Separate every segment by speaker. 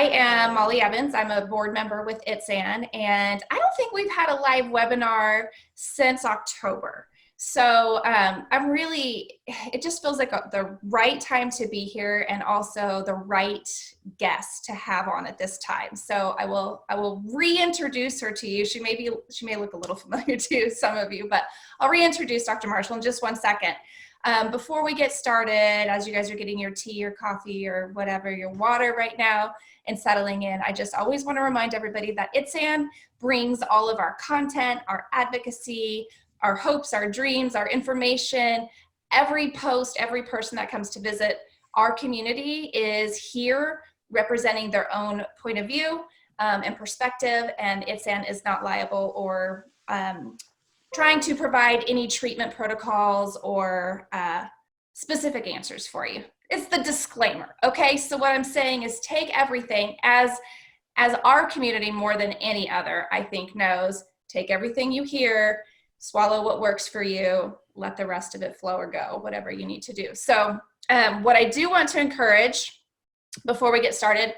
Speaker 1: am Molly Evans. I'm a board member with ITSAN, and I don't think we've had a live webinar since October. So it just feels like the right time to be here, and also the right guest to have on at this time. So I will reintroduce her to you. She may look a little familiar to some of you, but I'll reintroduce Dr. Marshall in just one second. Before we get started, as you guys are getting your tea or coffee or whatever, your water right now and settling in, I just always want to remind everybody that ITSAN brings all of our content, our advocacy, our hopes, our dreams, our information, every post, every person that comes to visit our community is here representing their own point of view and perspective, and ITSAN is not liable or trying to provide any treatment protocols or specific answers for you. It's the disclaimer, okay? So what I'm saying is take everything as our community more than any other, I think, knows, take everything you hear, swallow what works for you, let the rest of it flow or go, whatever you need to do. So what I do want to encourage before we get started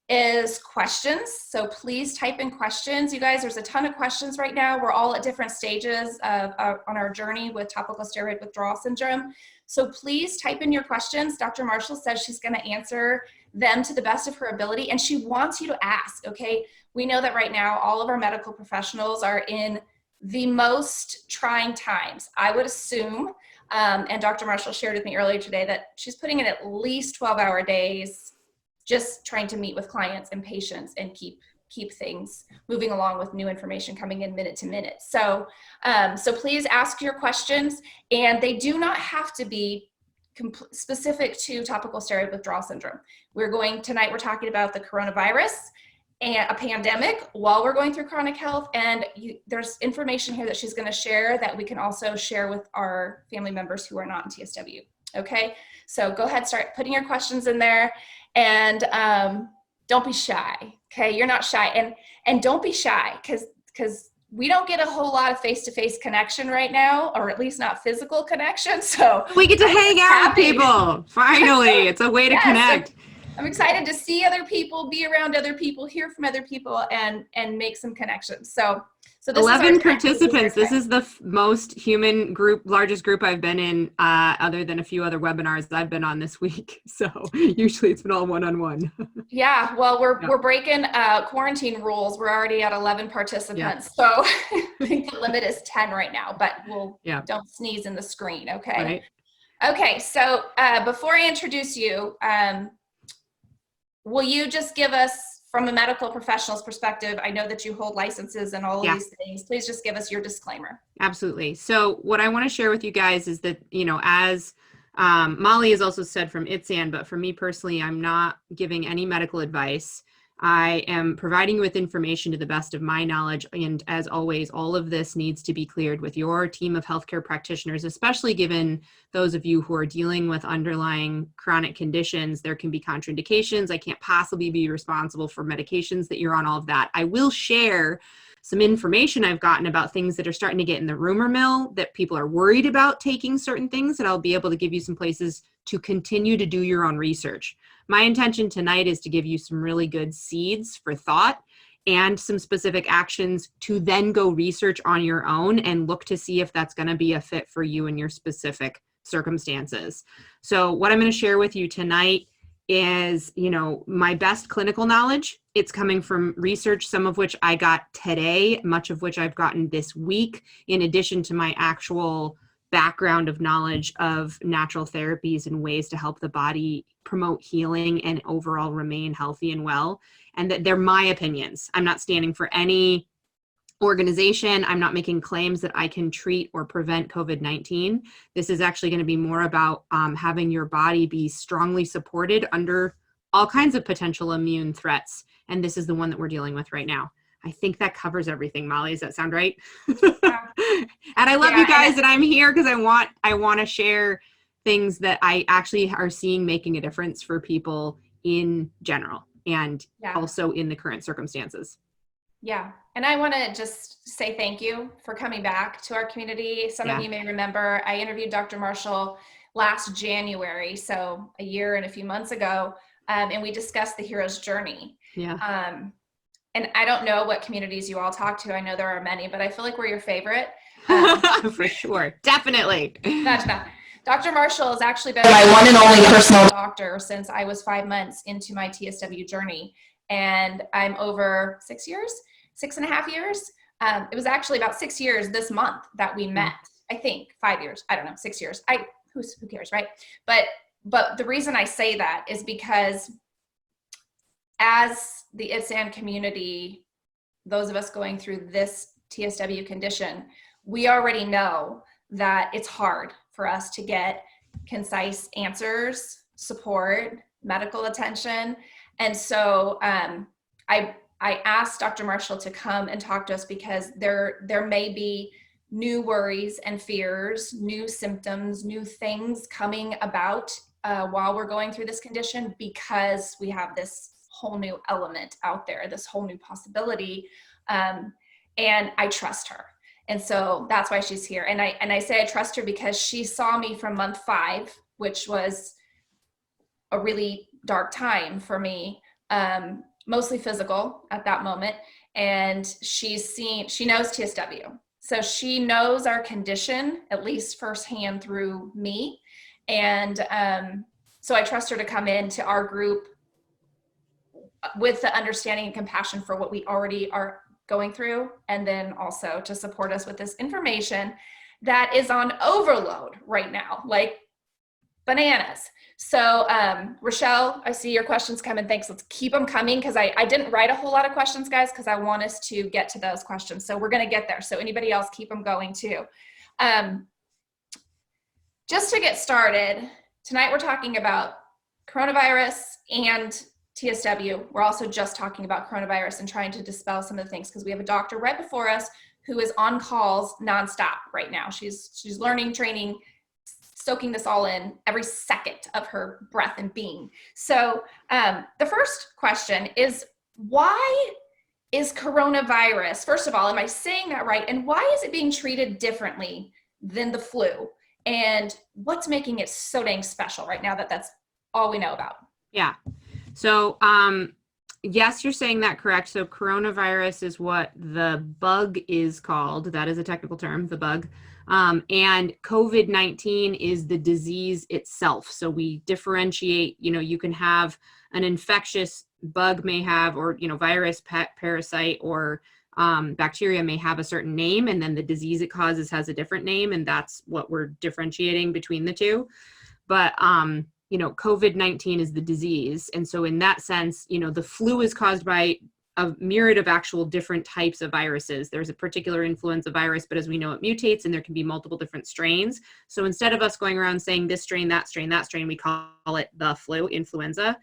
Speaker 1: is questions. So please type in questions. You guys, there's a ton of questions right now. We're all at different stages on our journey with Topical Steroid Withdrawal Syndrome. So please type in your questions. Dr. Marshall says she's going to answer them to the best of her ability, and she wants you to ask, okay? We know that right now all of our medical professionals are in the most trying times. I would assume, and Dr. Marshall shared with me earlier today, that she's putting in at least 12-hour days just trying to meet with clients and patients and keep things moving along with new information coming in minute to minute. So, so please ask your questions, and they do not have to be specific to topical steroid withdrawal syndrome. Tonight we're talking about the coronavirus and a pandemic while we're going through chronic health, and there's information here that she's going to share that we can also share with our family members who are not in TSW. Okay, so go ahead, start putting your questions in there, and don't be shy. Okay, you're not shy, and don't be shy because we don't get a whole lot of face-to-face connection right now, or at least not physical connection. So
Speaker 2: we get to hang out with people. Finally, it's a way to connect.
Speaker 1: I'm excited to see other people, be around other people, hear from other people, and make some connections. So this
Speaker 2: 11 participants. This is the most human group, largest group I've been in, other than a few other webinars I've been on this week. So usually it's been all one-on-one.
Speaker 1: Yeah, well, we're breaking quarantine rules. We're already at 11 participants. Yeah. So I think the limit is 10 right now, but don't sneeze in the screen, okay? Right. Okay, so before I introduce you, will you just give us, from a medical professional's perspective, I know that you hold licenses and all of these things, please just give us your disclaimer.
Speaker 2: Absolutely. So what I want to share with you guys is that, as Molly has also said from ITSAN, but for me personally, I'm not giving any medical advice. I am providing you with information to the best of my knowledge. And as always, all of this needs to be cleared with your team of healthcare practitioners, especially given those of you who are dealing with underlying chronic conditions. There can be contraindications. I can't possibly be responsible for medications that you're on, all of that. I will share some information I've gotten about things that are starting to get in the rumor mill, that people are worried about taking certain things, and I'll be able to give you some places to continue to do your own research. My intention tonight is to give you some really good seeds for thought and some specific actions to then go research on your own and look to see if that's going to be a fit for you and your specific circumstances. So what I'm going to share with you tonight is, my best clinical knowledge. It's coming from research, some of which I got today, much of which I've gotten this week, in addition to my actual background of knowledge of natural therapies and ways to help the body promote healing and overall remain healthy and well. And that they're my opinions. I'm not standing for any organization. I'm not making claims that I can treat or prevent COVID-19. This is actually going to be more about having your body be strongly supported under all kinds of potential immune threats. And this is the one that we're dealing with right now. I think that covers everything, Molly. Does that sound right? Yeah. And I love you guys, and I'm here because I want to share things that I actually are seeing making a difference for people in general and also in the current circumstances.
Speaker 1: Yeah. And I want to just say thank you for coming back to our community. Some of you may remember I interviewed Dr. Marshall last January, so a year and a few months ago, and we discussed the hero's journey.
Speaker 2: Yeah.
Speaker 1: And I don't know what communities you all talk to. I know there are many, but I feel like we're your favorite.
Speaker 2: For sure. Definitely.
Speaker 1: Dr. Marshall has actually been my one and only personal doctor since I was 5 months into my TSW journey. And I'm over 6.5 years. It was actually about 6 years this month that we met. I think 5 years. I don't know, 6 years. Who cares, right? But the reason I say that is because as the ITSAN community, those of us going through this TSW condition, we already know that it's hard for us to get concise answers, support, medical attention. And so I asked Dr. Marshall to come and talk to us because there may be new worries and fears, new symptoms, new things coming about while we're going through this condition, because we have this whole new element out there, this whole new possibility. And I trust her. And so that's why she's here. And I say I trust her because she saw me from month 5, which was a really dark time for me, mostly physical at that moment. And she knows TSW. So she knows our condition, at least firsthand through me. And so I trust her to come into our group with the understanding and compassion for what we already are going through, and then also to support us with this information that is on overload right now, like bananas. So Rochelle, I see your questions coming. Thanks. Let's keep them coming, because I didn't write a whole lot of questions, guys, because I want us to get to those questions. So we're going to get there. So anybody else, keep them going too. Just to get started, tonight we're talking about coronavirus and TSW. We're also just talking about coronavirus and trying to dispel some of the things, because we have a doctor right before us who is on calls nonstop right now. She's learning, training, soaking this all in every second of her breath and being. So the first question is, why is coronavirus, first of all, am I saying that right? And why is it being treated differently than the flu? And what's making it so dang special right now that that's all we know about?
Speaker 2: Yeah. So, yes, you're saying that correct. So coronavirus is what the bug is called. That is a technical term, the bug. And COVID-19 is the disease itself. So we differentiate, you can have an infectious bug may have, or, virus, parasite, or bacteria may have a certain name, and then the disease it causes has a different name. And that's what we're differentiating between the two. But, COVID-19 is the disease. And so in that sense, the flu is caused by a myriad of actual different types of viruses. There's a particular influenza virus, but as we know, it mutates and there can be multiple different strains. So instead of us going around saying this strain, that strain, that strain, we call it the flu, influenza.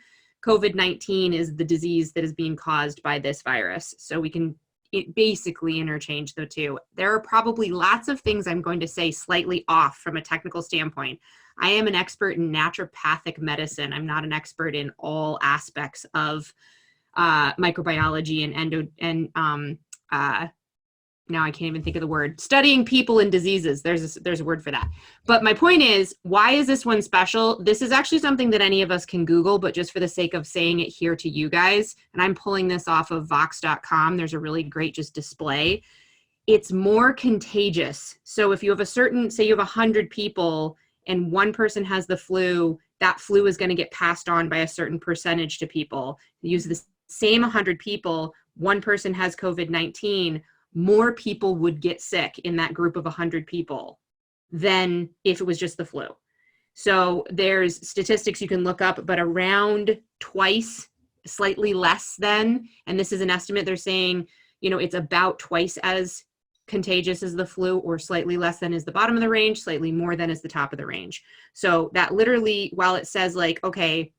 Speaker 2: COVID-19 is the disease that is being caused by this virus. So we can basically interchange the two. There are probably lots of things I'm going to say slightly off from a technical standpoint. I am an expert in naturopathic medicine. I'm not an expert in all aspects of microbiology and now I can't even think of the word, studying people and diseases. There's a word for that. But my point is, why is this one special? This is actually something that any of us can Google, but just for the sake of saying it here to you guys, and I'm pulling this off of vox.com. There's a really great just display. It's more contagious. So if you have say you have 100 people and one person has the flu, that flu is going to get passed on by a certain percentage to people. Use the same 100 people, one person has COVID-19, more people would get sick in that group of 100 people than if it was just the flu. So there's statistics you can look up, but around twice, slightly less than, and this is an estimate, they're saying, it's about twice as contagious as the flu, or slightly less than is the bottom of the range, slightly more than is the top of the range. So that literally, while it says like, okay,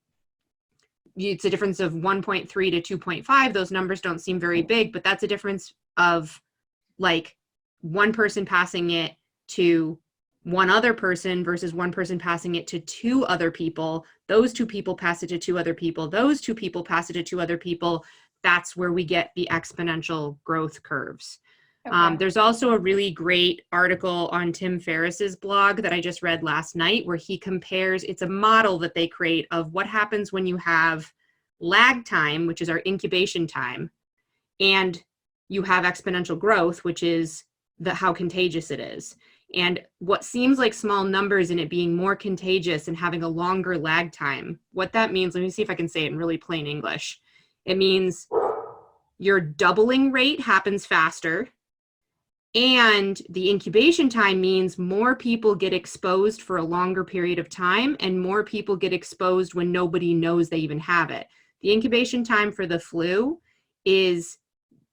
Speaker 2: it's a difference of 1.3 to 2.5, those numbers don't seem very big, but that's a difference of like one person passing it to one other person versus one person passing it to 2 other people. Those 2 people pass it to 2 other people. Those 2 people pass it to 2 other people. That's where we get the exponential growth curves. Okay. There's also a really great article on Tim Ferriss's blog that I just read last night, where he compares, it's a model that they create of what happens when you have lag time, which is our incubation time, and you have exponential growth, which is how contagious it is. And what seems like small numbers in it being more contagious and having a longer lag time, what that means, let me see if I can say it in really plain English. It means your doubling rate happens faster, and the incubation time means more people get exposed for a longer period of time, and more people get exposed when nobody knows they even have it. The incubation time for the flu is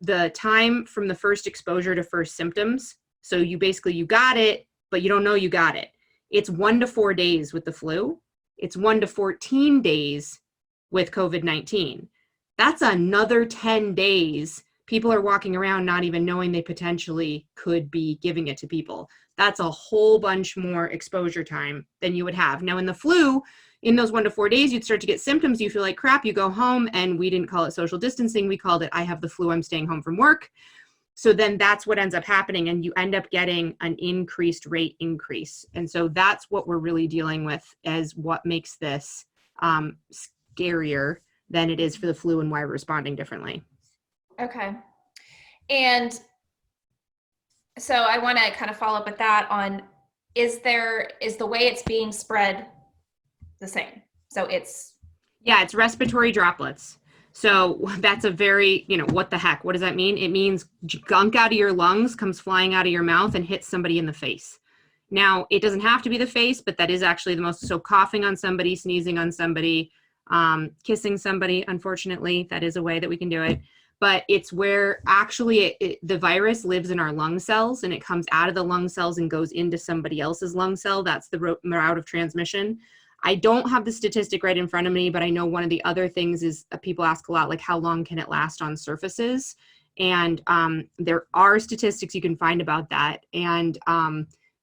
Speaker 2: the time from the first exposure to first symptoms. So you got it, but you don't know you got it. It's 1 to 4 days with the flu. It's 1 to 14 days with COVID-19. That's another 10 days. People are walking around not even knowing they potentially could be giving it to people. That's a whole bunch more exposure time than you would have. Now in the flu, in those 1 to 4 days, you'd start to get symptoms. You feel like crap, you go home, and we didn't call it social distancing. We called it, I have the flu, I'm staying home from work. So then that's what ends up happening, and you end up getting an increased rate increase. And so that's what we're really dealing with as what makes this scarier than it is for the flu and why we're responding differently.
Speaker 1: Okay. And so I want to kind of follow up with that on, is the way it's being spread the same? So it's
Speaker 2: respiratory droplets. So that's a very, what the heck? What does that mean? It means gunk out of your lungs comes flying out of your mouth and hits somebody in the face. Now, it doesn't have to be the face, but that is actually the most, so coughing on somebody, sneezing on somebody, kissing somebody, unfortunately, that is a way that we can do it. But it's where actually the virus lives in our lung cells, and it comes out of the lung cells and goes into somebody else's lung cell. That's the route of transmission. I don't have the statistic right in front of me, but I know one of the other things is people ask a lot, like how long can it last on surfaces? And there are statistics you can find about that. And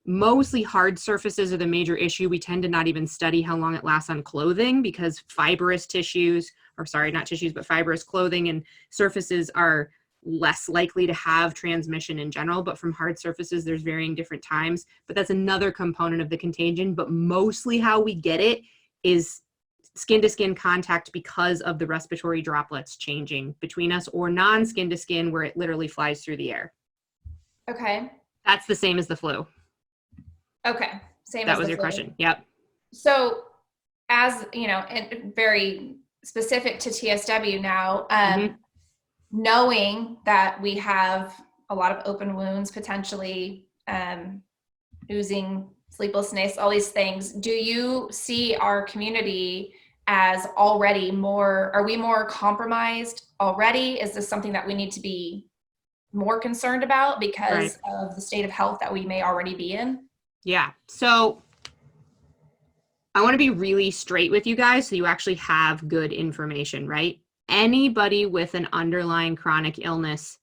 Speaker 2: mostly hard surfaces are the major issue. We tend to not even study how long it lasts on clothing, because fibrous tissues, or sorry, not tissues, but fibrous clothing and surfaces are less likely to have transmission in general. But from hard surfaces, there's varying different times. But that's another component of the contagion. But mostly how we get it is skin to skin contact, because of the respiratory droplets changing between us, or non-skin to skin where it literally flies through the air.
Speaker 1: okay.
Speaker 2: That's the same as the flu.
Speaker 1: Okay. Same
Speaker 2: That
Speaker 1: as
Speaker 2: was
Speaker 1: the
Speaker 2: your
Speaker 1: flu.
Speaker 2: question. Yep.
Speaker 1: So as and very specific to TSW now, knowing that we have a lot of open wounds, potentially oozing, sleeplessness, all these things, do you see our community as already are we more compromised already? Is this something that we need to be more concerned about because of the state of health that we may already be in?
Speaker 2: Yeah. So I want to be really straight with you guys so you actually have good information, right? Anybody with an underlying chronic illness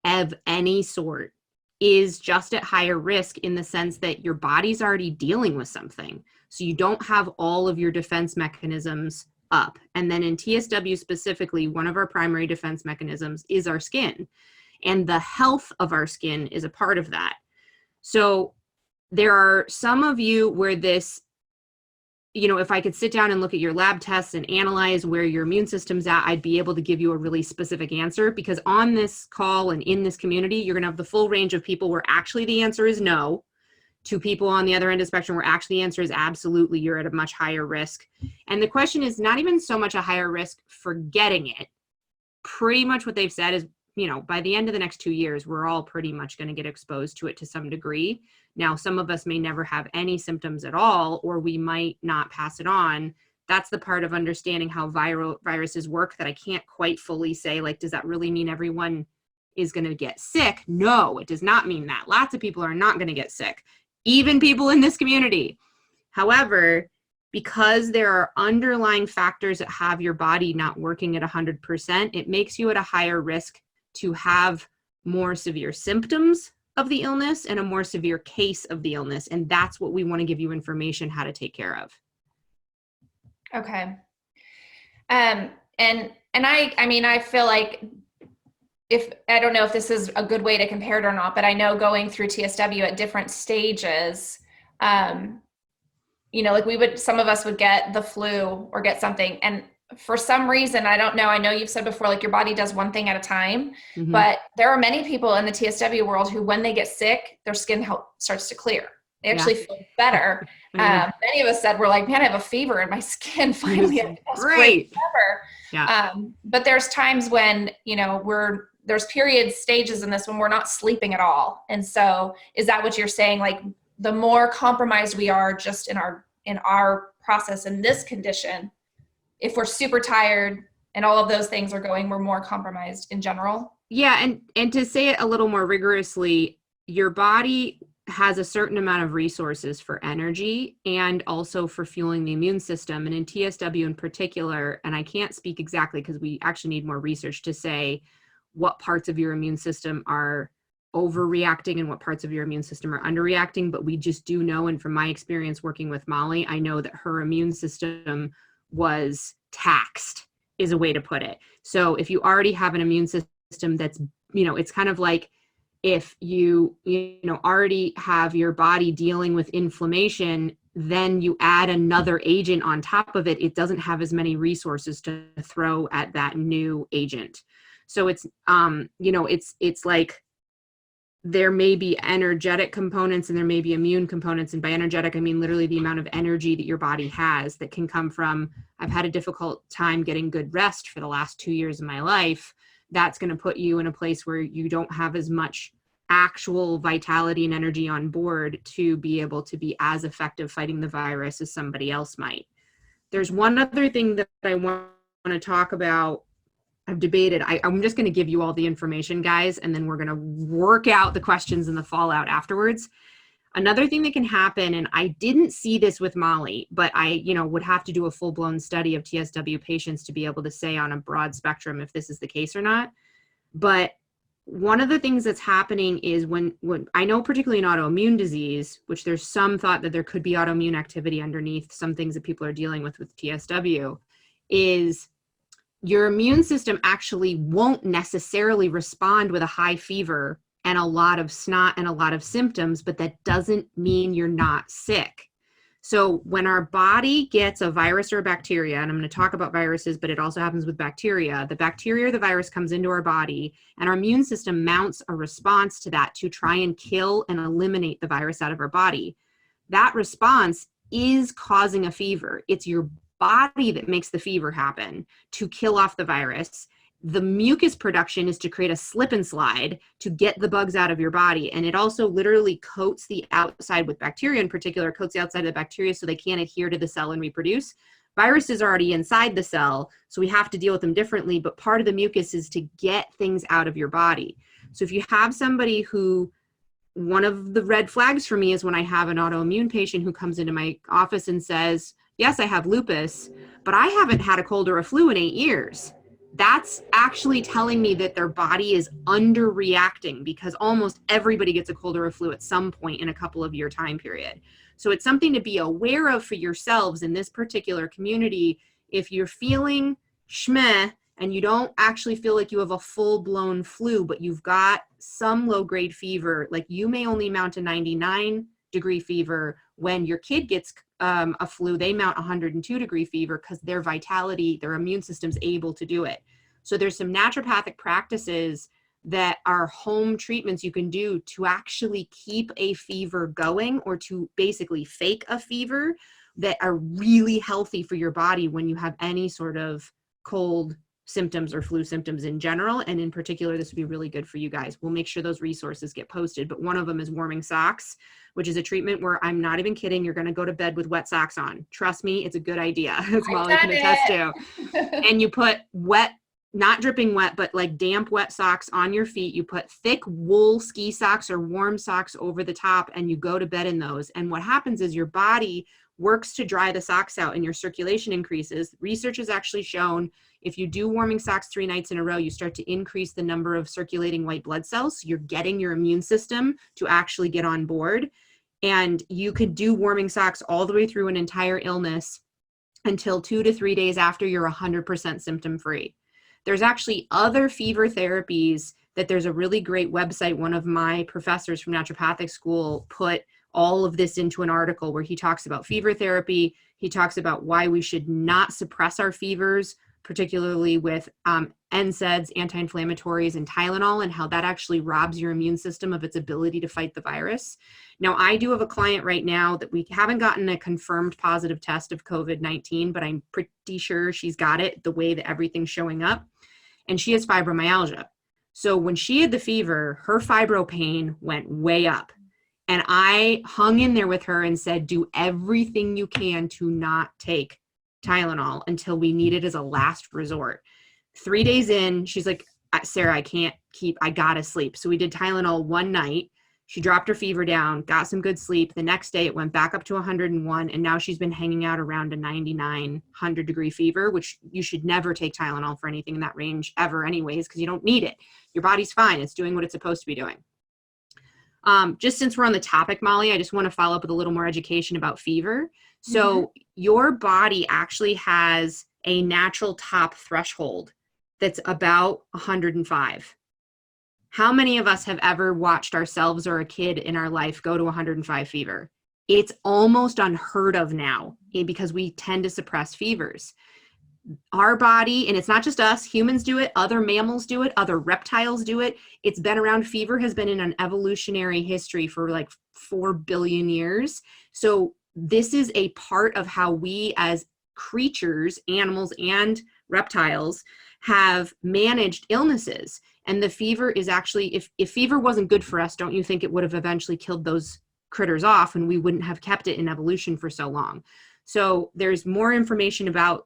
Speaker 2: of any sort is just at higher risk, in the sense that your body's already dealing with something. So you don't have all of your defense mechanisms up. And then in TSW specifically, one of our primary defense mechanisms is our skin. And the health of our skin is a part of that. So there are some of you where this, if I could sit down and look at your lab tests and analyze where your immune system's at, I'd be able to give you a really specific answer, because on this call and in this community, you're going to have the full range of people where actually the answer is no, to people on the other end of the spectrum where actually the answer is absolutely, you're at a much higher risk. And the question is not even so much a higher risk for getting it. Pretty much what they've said is, by the end of the next 2 years, we're all pretty much going to get exposed to it to some degree. Now, some of us may never have any symptoms at all, or we might not pass it on. That's the part of understanding how viruses work that I can't quite fully say, like, does that really mean everyone is going to get sick? No, it does not mean that. Lots of people are not going to get sick, even people in this community. However, because there are underlying factors that have your body not working at 100%, it makes you at a higher risk to have more severe symptoms of the illness and a more severe case of the illness. And that's what we want to give you information how to take care of.
Speaker 1: Okay. And I feel like, I don't know if this is a good way to compare it or not, but I know going through TSW at different stages, like some of us would get the flu or get something. And for some reason, I don't know. I know you've said before, like your body does one thing at a time,
Speaker 2: Mm-hmm.
Speaker 1: but there are many people in the TSW world who, when they get sick, their skin starts to clear. They actually feel better.
Speaker 2: I know.
Speaker 1: Many of us said, we're like, man, I have a fever and my skin finally has the best
Speaker 2: Great.
Speaker 1: ever.
Speaker 2: Yeah.
Speaker 1: But there's times when, you know, there's stages in this when we're not sleeping at all. And so is that what you're saying? Like the more compromised we are just in our process in this condition, if we're super tired and all of those things are going, we're more compromised in general?
Speaker 2: Yeah. And to say it a little more rigorously, your body has a certain amount of resources for energy and also for fueling the immune system. And in TSW in particular, and I can't speak exactly because we actually need more research to say what parts of your immune system are overreacting and what parts of your immune system are underreacting, but we just do know, and from my experience working with Molly, I know that her immune system was taxed, is a way to put it. So if you already have an immune system that's, you know, it's kind of like if you already have your body dealing with inflammation, then you add another agent on top of it, it doesn't have as many resources to throw at that new agent. So it's, it's like there may be energetic components and there may be immune components. And by energetic, I mean literally the amount of energy that your body has that can come from, I've had a difficult time getting good rest for the last 2 years of my life. That's going to put you in a place where you don't have as much actual vitality and energy on board to be able to be as effective fighting the virus as somebody else might. There's one other thing that I want to talk about. I've debated. I'm just going to give you all the information, guys, and then we're going to work out the questions and the fallout afterwards. Another thing that can happen, and I didn't see this with Molly, but I, would have to do a full-blown study of TSW patients to be able to say on a broad spectrum if this is the case or not. But one of the things that's happening is when I know, particularly in autoimmune disease, which there's some thought that there could be autoimmune activity underneath some things that people are dealing with TSW, is your immune system actually won't necessarily respond with a high fever and a lot of snot and a lot of symptoms, but that doesn't mean you're not sick. So when our body gets a virus or a bacteria, and I'm going to talk about viruses, but it also happens with bacteria, the bacteria or the virus comes into our body and our immune system mounts a response to that to try and kill and eliminate the virus out of our body. That response is causing a fever. It's your body that makes the fever happen to kill off the virus. The mucus production is to create a slip and slide to get the bugs out of your body. And it also literally coats the outside with bacteria, in particular, coats the outside of the bacteria so they can't adhere to the cell and reproduce. Viruses are already inside the cell, so we have to deal with them differently. But part of the mucus is to get things out of your body. So if you have somebody who, one of the red flags for me is when I have an autoimmune patient who comes into my office and says, yes, I have lupus, but I haven't had a cold or a flu in 8 years. That's actually telling me that their body is underreacting because almost everybody gets a cold or a flu at some point in a couple of year time period. So it's something to be aware of for yourselves in this particular community. If you're feeling schmeh and you don't actually feel like you have a full-blown flu, but you've got some low-grade fever, like you may only mount a 99-degree fever. When your kid gets a flu, they mount 102-degree fever because their vitality, their immune system's able to do it. So there's some naturopathic practices that are home treatments you can do to actually keep a fever going or to basically fake a fever that are really healthy for your body when you have any sort of cold symptoms or flu symptoms in general. And in particular, this would be really good for you guys. We'll make sure those resources get posted. But one of them is warming socks, which is a treatment where I'm not even kidding. You're going to go to bed with wet socks on. Trust me, it's a good idea. As Molly can attest to. And you put wet, not dripping wet, but like damp, wet socks on your feet. You put thick wool ski socks or warm socks over the top and you go to bed in those. And what happens is your body works to dry the socks out and your circulation increases. Research has actually shown if you do warming socks 3 nights in a row, you start to increase the number of circulating white blood cells. So you're getting your immune system to actually get on board. And you could do warming socks all the way through an entire illness until 2 to 3 days after you're 100% symptom free. There's actually other fever therapies that there's a really great website. One of my professors from naturopathic school put all of this into an article where he talks about fever therapy. He talks about why we should not suppress our fevers, particularly with NSAIDs, anti-inflammatories, and Tylenol, and how that actually robs your immune system of its ability to fight the virus. Now, I do have a client right now that we haven't gotten a confirmed positive test of COVID-19, but I'm pretty sure she's got it the way that everything's showing up. And she has fibromyalgia. So when she had the fever, her fibro pain went way up. And I hung in there with her and said, do everything you can to not take Tylenol until we need it as a last resort. 3 days in, she's like, Sarah, I gotta sleep. So we did Tylenol one night. She dropped her fever down, got some good sleep. The next day it went back up to 101. And now she's been hanging out around a 99, 100 degree fever, which you should never take Tylenol for anything in that range ever anyways, because you don't need it. Your body's fine. It's doing what it's supposed to be doing. Just since we're on the topic, Molly, I just want to follow up with a little more education about fever. So your body actually has a natural top threshold that's about 105. How many of us have ever watched ourselves or a kid in our life go to 105 fever? It's almost unheard of now because we tend to suppress fevers. Our body, and it's not just us, humans do it, other mammals do it, other reptiles do it. It's been around. Fever has been in an evolutionary history for like 4 billion years. So this is a part of how we as creatures, animals and reptiles, have managed illnesses. And the fever is actually, if fever wasn't good for us, don't you think it would have eventually killed those critters off and we wouldn't have kept it in evolution for so long? So there's more information about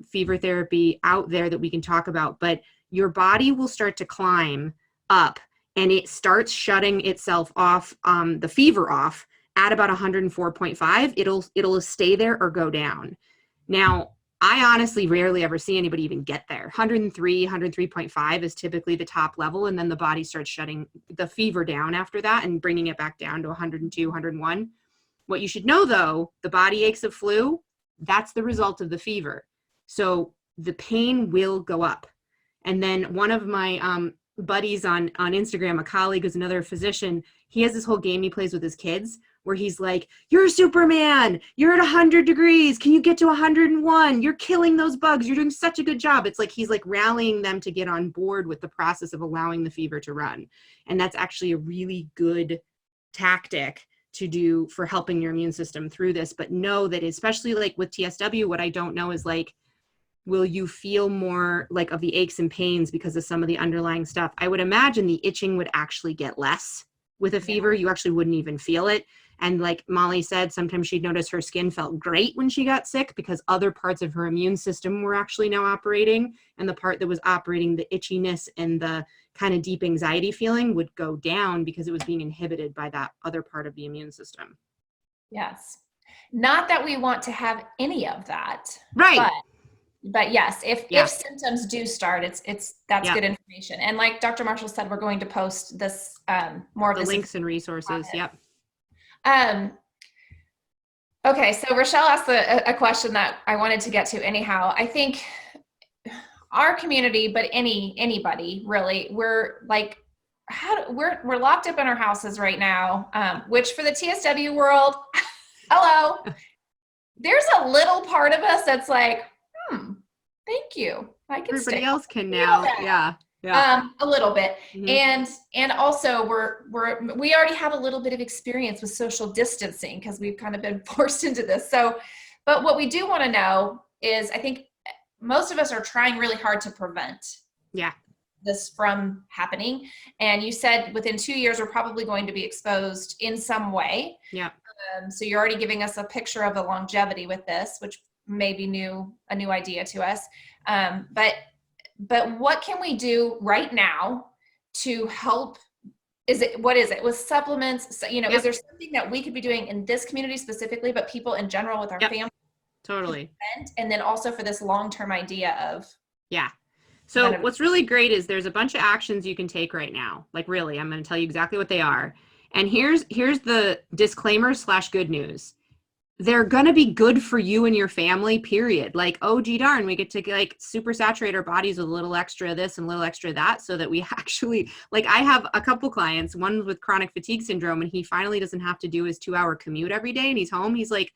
Speaker 2: fever therapy out there that we can talk about, but your body will start to climb up and it starts shutting itself off, the fever off at about 104.5. It'll stay there or go down. Now, I honestly rarely ever see anybody even get there. 103, 103.5 is typically the top level. And then the body starts shutting the fever down after that and bringing it back down to 102, 101. What you should know though, the body aches of flu, that's the result of the fever. So the pain will go up. And then one of my buddies on Instagram, a colleague who's another physician, he has this whole game he plays with his kids where he's like, you're Superman, you're at 100 degrees, can you get to 101? You're killing those bugs, you're doing such a good job. It's like he's like rallying them to get on board with the process of allowing the fever to run. And that's actually a really good tactic to do for helping your immune system through this. But know that especially like with TSW, what I don't know is like, will you feel more like of the aches and pains because of some of the underlying stuff? I would imagine the itching would actually get less with a fever. You actually wouldn't even feel it. And like Molly said, sometimes she'd notice her skin felt great when she got sick because other parts of her immune system were actually now operating. And the part that was operating the itchiness and the kind of deep anxiety feeling would go down because it was being inhibited by that other part of the immune system.
Speaker 1: Yes. Not that we want to have any of that.
Speaker 2: Right.
Speaker 1: But yes, if symptoms do start, that's good information. And like Dr. Marshall said, we're going to post this more of
Speaker 2: the
Speaker 1: this
Speaker 2: links and resources. Yep.
Speaker 1: Okay, so Rochelle asked a question that I wanted to get to anyhow. I think our community, but anybody really, we're like, we're locked up in our houses right now, which for the TSW world, hello, there's a little part of us that's like, thank you. I can
Speaker 2: Everybody else can now. Yeah.
Speaker 1: A little bit. And also we already have a little bit of experience with social distancing because we've kind of been forced into this. So, but what we do want to know is I think most of us are trying really hard to prevent this from happening. And you said within 2 years, we're probably going to be exposed in some way.
Speaker 2: Yeah.
Speaker 1: So you're already giving us a picture of the longevity with this, which may be a new idea to us. But what can we do right now to help? What is it with supplements? Is there something that we could be doing in this community specifically, but people in general with our family?
Speaker 2: Totally.
Speaker 1: And then also for this long-term idea of.
Speaker 2: Yeah. So what's really great is there's a bunch of actions you can take right now. Like really, I'm going to tell you exactly what they are. And here's the disclaimer / good news. They're going to be good for you and your family, period. Like, oh, gee darn, we get to like super saturate our bodies with a little extra this and a little extra that so that we actually, like I have a couple clients, one with chronic fatigue syndrome, and he finally doesn't have to do his 2-hour commute every day and he's home. He's like,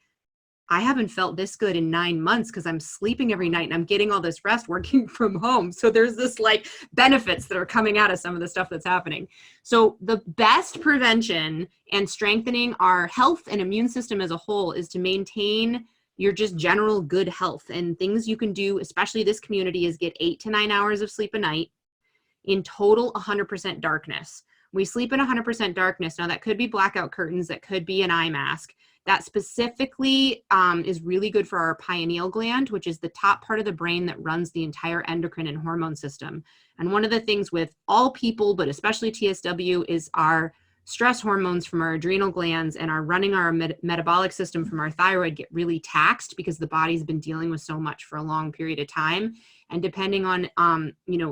Speaker 2: I haven't felt this good in 9 months because I'm sleeping every night and I'm getting all this rest working from home. So there's this like benefits that are coming out of some of the stuff that's happening. So the best prevention and strengthening our health and immune system as a whole is to maintain your just general good health. And things you can do, especially this community, is get 8 to 9 hours of sleep a night, in total 100% darkness. We sleep in 100% darkness. Now that could be blackout curtains, that could be an eye mask. That specifically is really good for our pineal gland, which is the top part of the brain that runs the entire endocrine and hormone system. And one of the things with all people, but especially TSW, is our stress hormones from our adrenal glands and running our metabolic system from our thyroid get really taxed because the body's been dealing with so much for a long period of time. And depending on,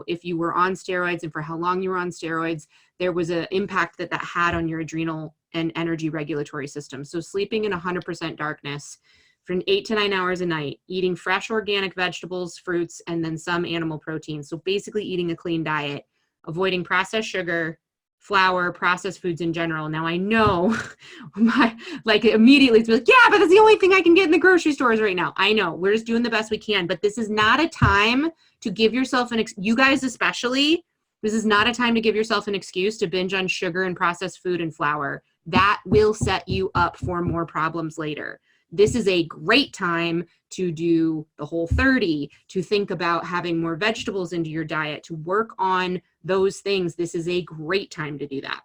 Speaker 2: if you were on steroids and for how long you were on steroids, there was an impact that had on your adrenal and energy regulatory system. So sleeping in 100% darkness for 8 to 9 hours a night, eating fresh organic vegetables, fruits, and then some animal protein. So basically eating a clean diet, avoiding processed sugar, flour, processed foods in general. Now I know immediately it's like, yeah, but that's the only thing I can get in the grocery stores right now. I know, we're just doing the best we can, but this is not a time to give yourself you guys especially, this is not a time to give yourself an excuse to binge on sugar and processed food and flour. That will set you up for more problems later. This is a great time to do the Whole30, to think about having more vegetables into your diet, to work on those things. This is a great time to do that.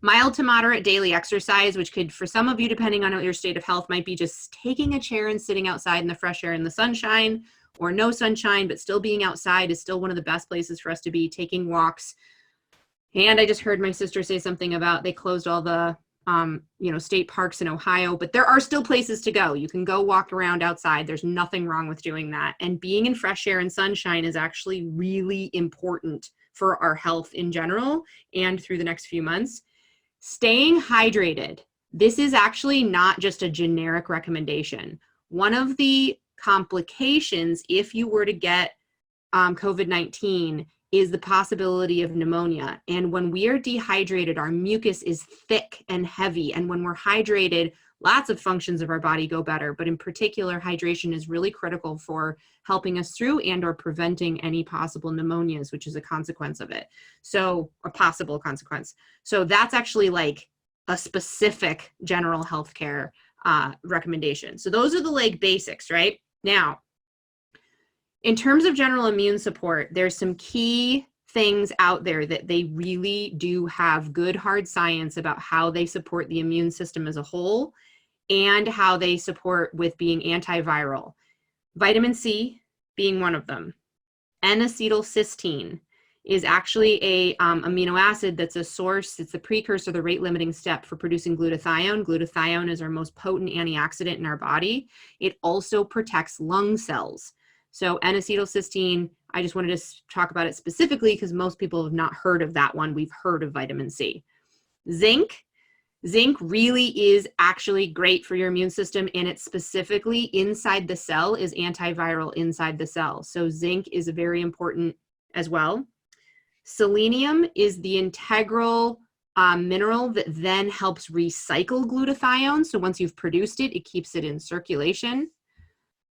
Speaker 2: Mild to moderate daily exercise, which could, for some of you, depending on your state of health, might be just taking a chair and sitting outside in the fresh air in the sunshine, or no sunshine, but still being outside is still one of the best places for us to be, taking walks. And I just heard my sister say something about they closed all the state parks in Ohio, but there are still places to go. You can go walk around outside. There's nothing wrong with doing that. And being in fresh air and sunshine is actually really important for our health in general and through the next few months. Staying hydrated. This is actually not just a generic recommendation. One of the complications, if you were to get COVID-19, is the possibility of pneumonia. And when we are dehydrated, our mucus is thick and heavy. And when we're hydrated, lots of functions of our body go better. But in particular, hydration is really critical for helping us through and or preventing any possible pneumonias, which is a consequence of it. So a possible consequence. So that's actually like a specific general healthcare recommendation. So those are the basics, right? Now, in terms of general immune support, there's some key things out there that they really do have good hard science about how they support the immune system as a whole and how they support with being antiviral. Vitamin C being one of them. N-acetylcysteine is actually a amino acid that's a source, it's the precursor, the rate limiting step for producing glutathione. Glutathione is our most potent antioxidant in our body. It also protects lung cells. So N-acetylcysteine, I just wanted to talk about it specifically because most people have not heard of that one. We've heard of vitamin C. Zinc. Zinc really is actually great for your immune system, and it's specifically inside the cell, is antiviral inside the cell. So zinc is very important as well. Selenium is the integral mineral that then helps recycle glutathione. So once you've produced it, it keeps it in circulation.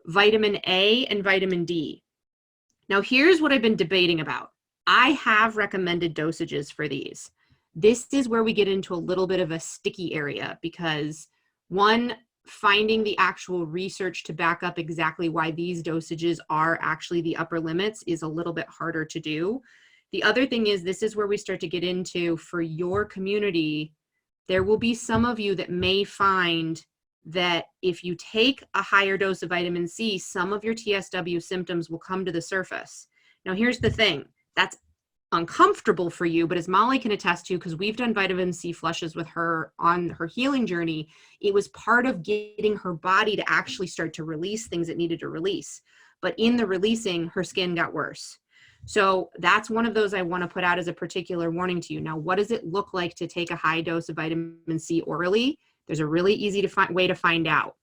Speaker 2: Vitamin A and vitamin D. Now here's what I've been debating about. I have recommended dosages for these. This is where we get into a little bit of a sticky area because one, finding the actual research to back up exactly why these dosages are actually the upper limits is a little bit harder to do. The other thing is, this is where we start to get into, for your community, there will be some of you that may find that if you take a higher dose of vitamin C, some of your TSW symptoms will come to the surface. Now, here's the thing. That's uncomfortable for you, but as Molly can attest to, because we've done vitamin C flushes with her on her healing journey, it was part of getting her body to actually start to release things it needed to release. But in the releasing, her skin got worse. So that's one of those I want to put out as a particular warning to you. Now, what does it look like to take a high dose of vitamin C orally? There's a really easy way to find out.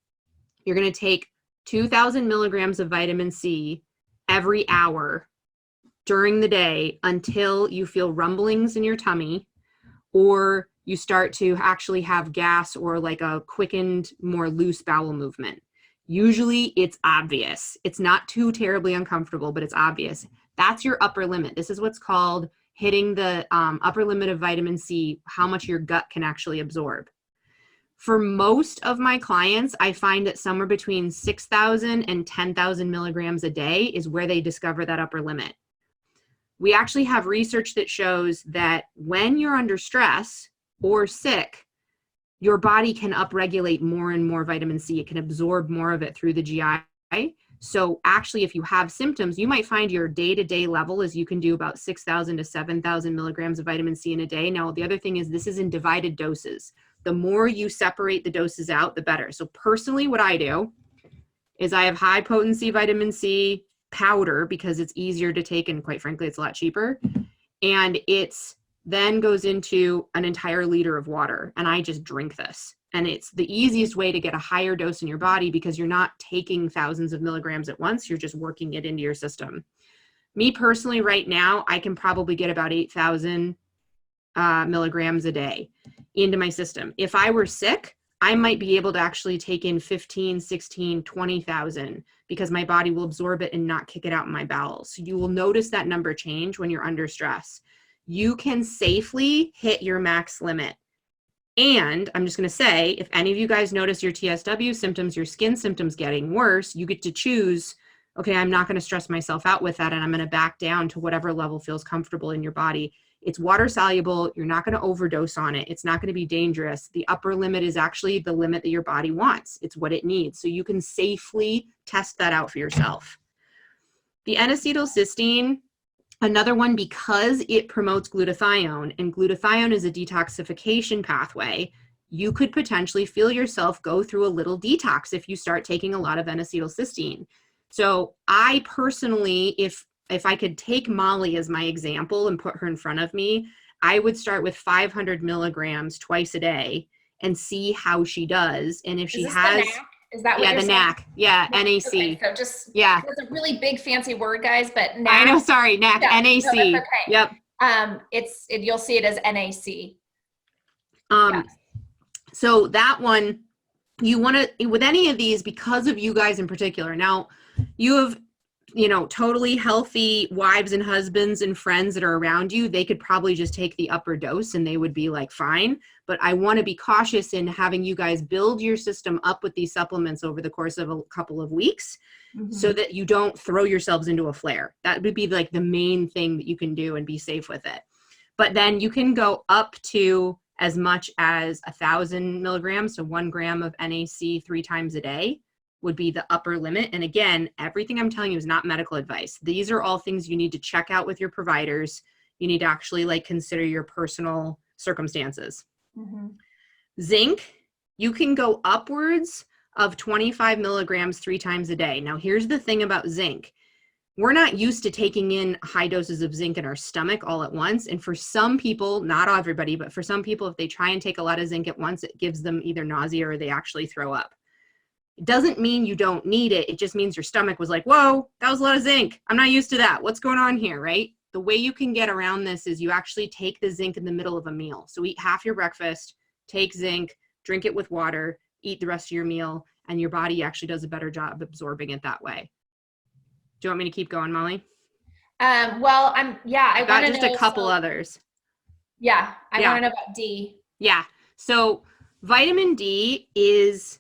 Speaker 2: You're going to take 2,000 milligrams of vitamin C every hour during the day until you feel rumblings in your tummy, or you start to actually have gas or like a quickened, more loose bowel movement. Usually it's obvious. It's not too terribly uncomfortable, but it's obvious. That's your upper limit. This is what's called hitting the upper limit of vitamin C, how much your gut can actually absorb. For most of my clients, I find that somewhere between 6,000 and 10,000 milligrams a day is where they discover that upper limit. We actually have research that shows that when you're under stress or sick, your body can upregulate more and more vitamin C. It can absorb more of it through the GI. So actually, if you have symptoms, you might find your day-to-day level is you can do about 6,000 to 7,000 milligrams of vitamin C in a day. Now, the other thing is this is in divided doses. The more you separate the doses out, the better. So personally, what I do is I have high potency vitamin C powder because it's easier to take and quite frankly, it's a lot cheaper. And it's then goes into an entire liter of water and I just drink this. And it's the easiest way to get a higher dose in your body because you're not taking thousands of milligrams at once. You're just working it into your system. Me personally, right now, I can probably get about 8,000 milligrams a day into my system. If I were sick, I might be able to actually take in 15, 16, 20,000 because my body will absorb it and not kick it out in my bowels. So you will notice that number change when you're under stress. You can safely hit your max limit. And I'm just going to say, if any of you guys notice your TSW symptoms, your skin symptoms getting worse, you get to choose, okay, I'm not going to stress myself out with that and I'm going to back down to whatever level feels comfortable in your body. It's water soluble. You're not going to overdose on it. It's not going to be dangerous. The upper limit is actually the limit that your body wants. It's what it needs. So you can safely test that out for yourself. The N-acetylcysteine, another one, because it promotes glutathione, and glutathione is a detoxification pathway, you could potentially feel yourself go through a little detox if you start taking a lot of N-acetylcysteine. So I personally, if I could take Molly as my example and put her in front of me, I would start with 500 milligrams twice a day and see how she does. And if she has,
Speaker 1: is that what
Speaker 2: yeah,
Speaker 1: you're
Speaker 2: the
Speaker 1: saying?
Speaker 2: NAC, yeah,
Speaker 1: NAC.
Speaker 2: NAC.
Speaker 1: Okay, so just,
Speaker 2: yeah,
Speaker 1: it's a really big fancy word, guys, but NAC.
Speaker 2: I know, sorry, NAC,
Speaker 1: Yeah,
Speaker 2: NAC.
Speaker 1: no, that's okay.
Speaker 2: Yep.
Speaker 1: You'll see it as NAC.
Speaker 2: Yeah. So that one, you want to, with any of these, because of you guys in particular. Now, you have, totally healthy wives and husbands and friends that are around you. They could probably just take the upper dose and they would be like, fine. But I want to be cautious in having you guys build your system up with these supplements over the course of a couple of weeks so that you don't throw yourselves into a flare. That would be like the main thing that you can do and be safe with it. But then you can go up to as much as 1,000 milligrams, so 1 gram of NAC 3 times a day would be the upper limit. And again, everything I'm telling you is not medical advice. These are all things you need to check out with your providers. You need to actually consider your personal circumstances. Zinc, you can go upwards of 25 milligrams 3 times a day. Now, here's the thing about zinc. We're not used to taking in high doses of zinc in our stomach all at once. And for some people, not everybody, but for some people, if they try and take a lot of zinc at once, it gives them either nausea or they actually throw up. It doesn't mean you don't need it. It just means your stomach was like, whoa, that was a lot of zinc. I'm not used to that. What's going on here, right? The way you can get around this is you actually take the zinc in the middle of a meal. So eat half your breakfast, take zinc, drink it with water, eat the rest of your meal, and your body actually does a better job absorbing it that way. Do you want me to keep going, Molly?
Speaker 1: I want to
Speaker 2: just a couple others.
Speaker 1: Yeah, I want to know about D.
Speaker 2: Yeah, so vitamin D is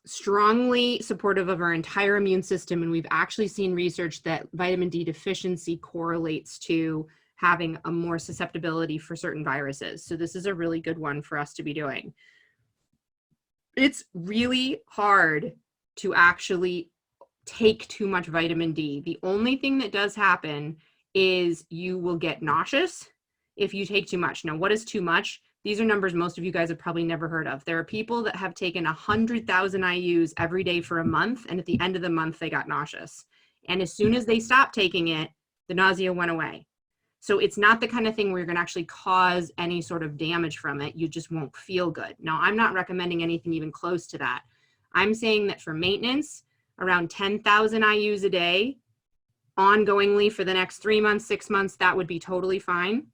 Speaker 2: strongly supportive of our entire immune system, and we've actually seen research that vitamin D deficiency correlates to having a more susceptibility for certain viruses. So this is a really good one for us to be doing. It's really hard to actually take too much vitamin D. The only thing that does happen is you will get nauseous if you take too much. Now, what is too much? These are numbers most of you guys have probably never heard of. There are people that have taken 100,000 IUs every day for a month, and at the end of the month, they got nauseous. And as soon as they stopped taking it, the nausea went away. So it's not the kind of thing where you're going to actually cause any sort of damage from it. You just won't feel good. Now, I'm not recommending anything even close to that. I'm saying that for maintenance, around 10,000 IUs a day, ongoingly for the next 3 months, 6 months, that would be totally fine.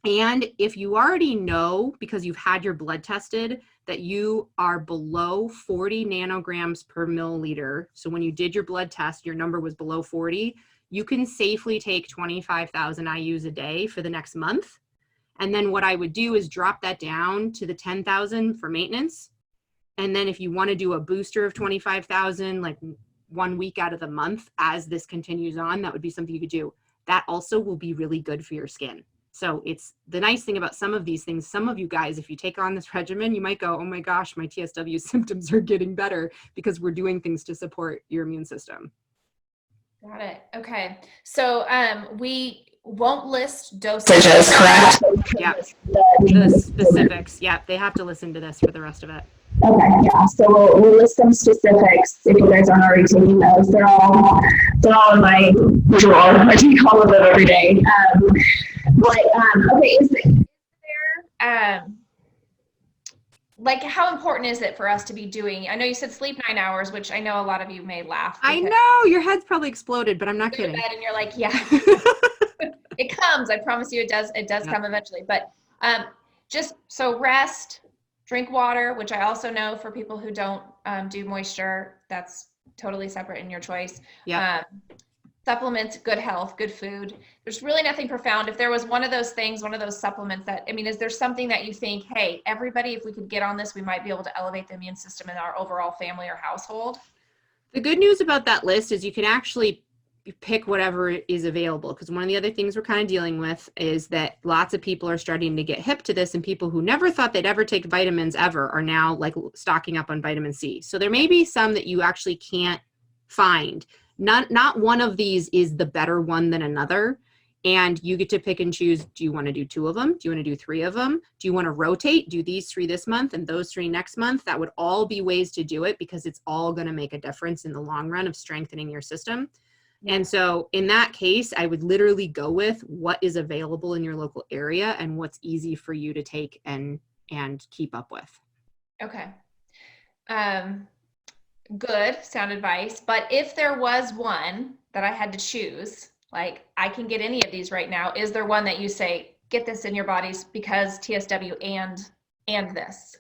Speaker 2: And if you already know, because you've had your blood tested, that you are below 40 nanograms per milliliter, so when you did your blood test, your number was below 40, you can safely take 25,000 IUs a day for the next month. And then what I would do is drop that down to the 10,000 for maintenance. And then if you want to do a booster of 25,000, like 1 week out of the month, as this continues on, that would be something you could do. That also will be really good for your skin. So it's the nice thing about some of these things. Some of you guys, if you take on this regimen, you might go, oh my gosh, my TSW symptoms are getting better because we're doing things to support your immune system.
Speaker 1: Got it. Okay. So we won't list dosages, correct?
Speaker 2: Yeah. The specifics. Yeah. They have to listen to this for the rest of it.
Speaker 3: Okay, yeah. So we'll list some specifics if you guys aren't already taking those. They're all in my drawer. I take all of them every day. Okay, is
Speaker 1: there like how important is it for us to be doing? I know you said sleep 9 hours, which I know a lot of you may laugh.
Speaker 2: I know your head's probably exploded, but I'm not kidding.
Speaker 1: And you're like, yeah, it comes. I promise you, it does come eventually. But just so rest. Drink water, which I also know for people who don't do moisture, that's totally separate in your choice.
Speaker 2: Yeah.
Speaker 1: Supplements, good health, good food. There's really nothing profound. If there was one of those things, one of those supplements that, I mean, is there something that you think, hey, everybody, if we could get on this, we might be able to elevate the immune system in our overall family or household?
Speaker 2: The good news about that list is you can actually pick whatever is available, because one of the other things we're kind of dealing with is that lots of people are starting to get hip to this, and people who never thought they'd ever take vitamins ever are now like stocking up on vitamin C. So there may be some that you actually can't find. Not one of these is the better one than another, and you get to pick and choose. Do you want to do 2 of them? Do you want to do 3 of them? Do you want to rotate? Do these 3 this month and those 3 next month? That would all be ways to do it, because it's all going to make a difference in the long run of strengthening your system. And so in that case, I would literally go with what is available in your local area and what's easy for you to take and keep up with.
Speaker 1: Okay. Good sound advice. But if there was one that I had to choose, like I can get any of these right now, is there one that you say, get this in your bodies because TSW and this?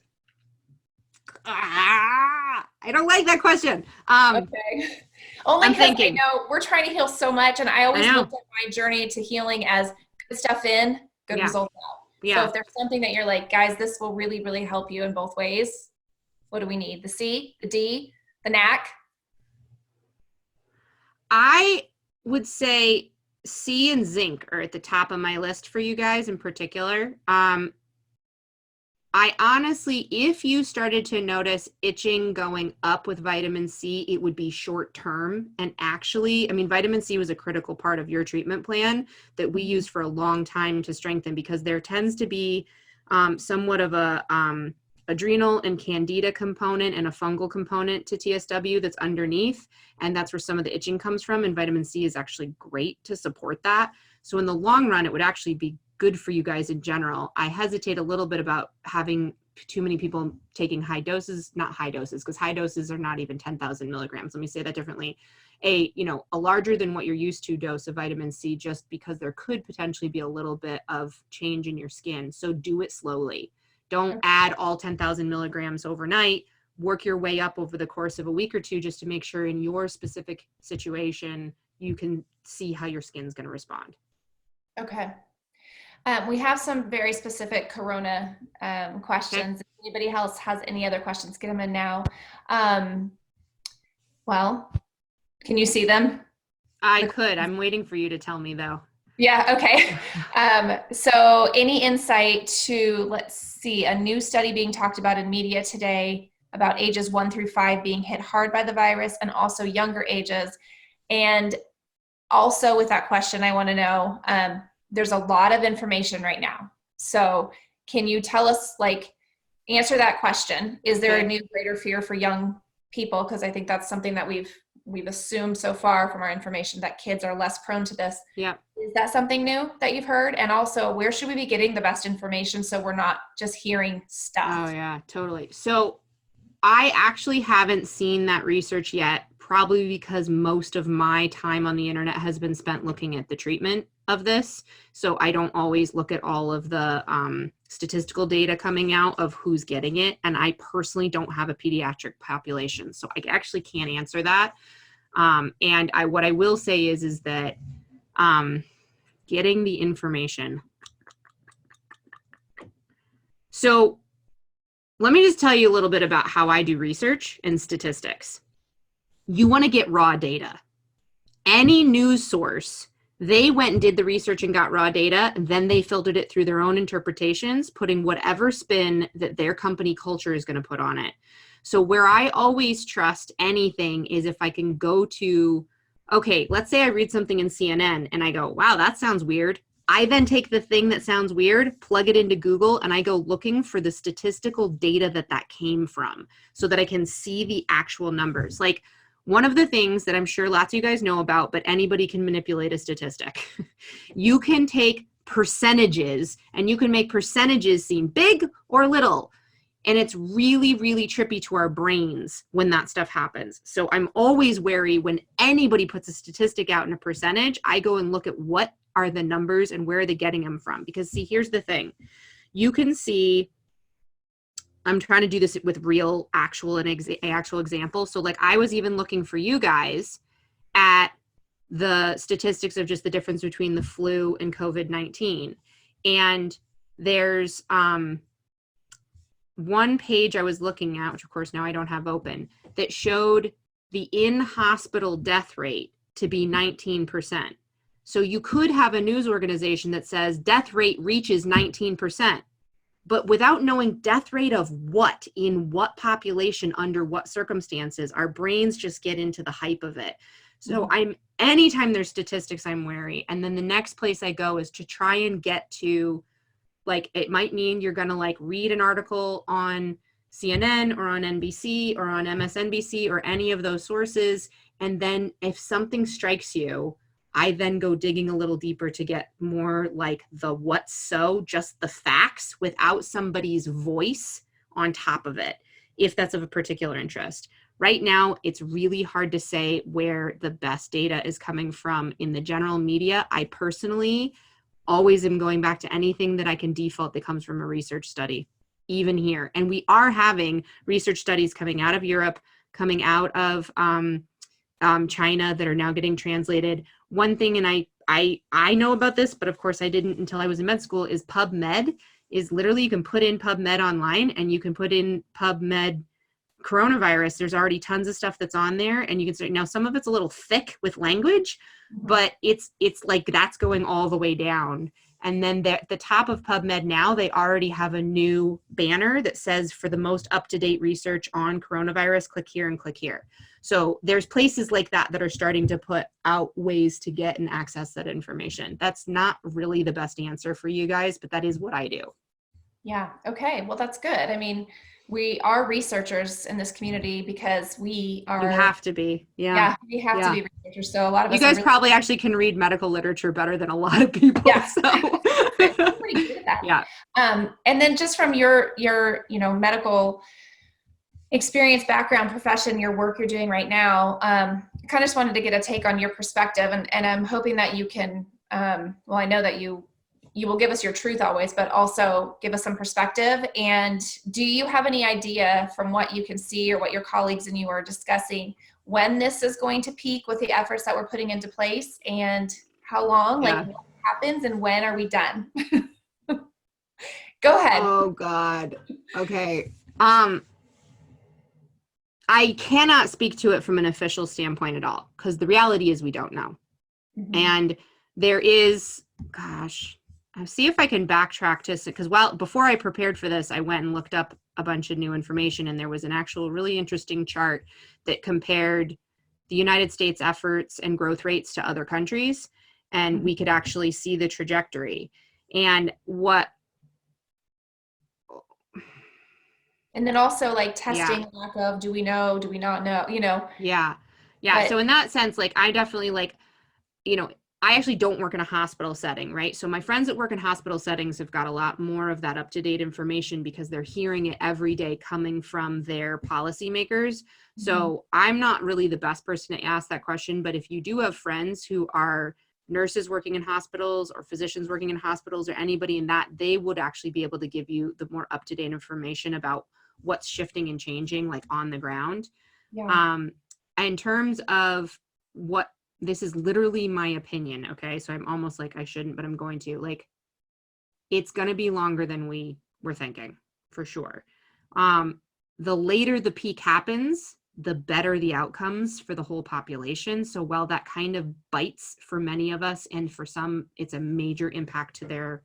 Speaker 2: I don't like that question.
Speaker 1: Okay. Only because I know we're trying to heal so much, and I always look at my journey to healing as good stuff in, good results out.
Speaker 2: Yeah.
Speaker 1: So if there's something that you're like, guys, this will really, really help you in both ways, what do we need? The C, the D, the NAC?
Speaker 2: I would say C and zinc are at the top of my list for you guys in particular. I honestly, if you started to notice itching going up with vitamin C, it would be short term. And actually, I mean, vitamin C was a critical part of your treatment plan that we used for a long time to strengthen, because there tends to be somewhat of a adrenal and candida component and a fungal component to TSW that's underneath. And that's where some of the itching comes from. And vitamin C is actually great to support that. So in the long run, it would actually be good for you guys in general. I hesitate a little bit about having too many people taking high doses, not high doses, because high doses are not even 10,000 milligrams. Let me say that differently. A larger than what you're used to dose of vitamin C, just because there could potentially be a little bit of change in your skin. So do it slowly. Don't add all 10,000 milligrams overnight. Work your way up over the course of a week or two, just to make sure in your specific situation, you can see how your skin's going to respond.
Speaker 1: Okay. We have some very specific Corona questions.
Speaker 2: Okay.
Speaker 1: If anybody else has any other questions, get them in now. Well, can you see them?
Speaker 2: I could. I'm waiting for you to tell me, though.
Speaker 1: Yeah, okay. So any insight to, let's see, a new study being talked about in media today about ages 1 through 5 being hit hard by the virus, and also younger ages. And also with that question, I want to know, there's a lot of information right now. So can you tell us, like, answer that question? Is there a new greater fear for young people? Because I think that's something that we've assumed so far from our information, that kids are less prone to this.
Speaker 2: Yeah.
Speaker 1: Is that something new that you've heard? And also, where should we be getting the best information so we're not just hearing stuff?
Speaker 2: Oh yeah, totally. So I actually haven't seen that research yet, probably because most of my time on the internet has been spent looking at the treatment of this. So I don't always look at all of the statistical data coming out of who's getting it. And I personally don't have a pediatric population, so I actually can't answer that. And what I will say is that getting the information. So let me just tell you a little bit about how I do research and statistics. You want to get raw data. Any news source, they went and did the research and got raw data, and then they filtered it through their own interpretations, putting whatever spin that their company culture is going to put on it. So where I always trust anything is if I can go to, okay, let's say I read something in CNN and I go, wow, that sounds weird. I then take the thing that sounds weird, plug it into Google, and I go looking for the statistical data that came from so that I can see the actual numbers. Like, one of the things that I'm sure lots of you guys know about, but anybody can manipulate a statistic. You can take percentages and you can make percentages seem big or little. And it's really, really trippy to our brains when that stuff happens. So I'm always wary when anybody puts a statistic out in a percentage. I go and look at what are the numbers and where are they getting them from? Because see, here's the thing. You can see, I'm trying to do this with real actual examples. So like I was even looking for you guys at the statistics of just the difference between the flu and COVID-19. And there's one page I was looking at, which of course now I don't have open, that showed the in-hospital death rate to be 19%. So you could have a news organization that says death rate reaches 19%, but without knowing death rate of what, in what population, under what circumstances, our brains just get into the hype of it. So anytime there's statistics, I'm wary. And then the next place I go is to try and get to, like, it might mean you're going to like read an article on CNN or on NBC or on MSNBC or any of those sources. And then if something strikes you, I then go digging a little deeper to get more like the what's so, just the facts without somebody's voice on top of it, if that's of a particular interest. Right now, it's really hard to say where the best data is coming from in the general media. I personally always am going back to anything that I can default that comes from a research study, even here. And we are having research studies coming out of Europe, coming out of China that are now getting translated. One thing, and I know about this, but of course I didn't until I was in med school, is PubMed is literally, you can put in PubMed online and you can put in PubMed coronavirus. There's already tons of stuff that's on there, and you can start, now some of it's a little thick with language, but it's like that's going all the way down. And then the top of PubMed now, they already have a new banner that says, for the most up-to-date research on coronavirus, click here and click here. So there's places like that that are starting to put out ways to get and access that information. That's not really the best answer for you guys, but that is what I do.
Speaker 1: Yeah. Okay. Well, that's good. I mean, we are researchers in this community because we are.
Speaker 2: You have to be. Yeah.
Speaker 1: Yeah, we have to be researchers. So a lot of us.
Speaker 2: You guys probably actually can read medical literature better than a lot of people.
Speaker 1: Yeah.
Speaker 2: So.
Speaker 1: I'm pretty good at that.
Speaker 2: Yeah.
Speaker 1: And then just from your medical experience, background, profession, your work you're doing right now, I kind of just wanted to get a take on your perspective, and I'm hoping that you can. Well, I know that you will give us your truth always, but also give us some perspective. And do you have any idea from what you can see or what your colleagues and you are discussing when this is going to peak with the efforts that we're putting into place, and how long, like what happens and when are we done? Go ahead.
Speaker 2: Oh God. Okay. I cannot speak to it from an official standpoint at all, because the reality is we don't know. Mm-hmm. And there is, gosh, I'll see if I can backtrack to it, because before I prepared for this, I went and looked up a bunch of new information, and there was an actual really interesting chart that compared the United States efforts and growth rates to other countries, and we could actually see the trajectory. And
Speaker 1: and then also like testing, lack of, do we know, do we not know,
Speaker 2: Yeah. But, so in that sense, like I definitely I actually don't work in a hospital setting, right? So my friends that work in hospital settings have got a lot more of that up-to-date information because they're hearing it every day coming from their policymakers. Mm-hmm. So I'm not really the best person to ask that question, but if you do have friends who are nurses working in hospitals or physicians working in hospitals or anybody in that, they would actually be able to give you the more up-to-date information about what's shifting and changing like on the ground.
Speaker 1: Yeah.
Speaker 2: In terms of what, this is literally my opinion. Okay. So I'm almost like I shouldn't, but I'm going to, like, it's going to be longer than we were thinking for sure. The later the peak happens, the better the outcomes for the whole population. So while that kind of bites for many of us, and for some, it's a major impact to their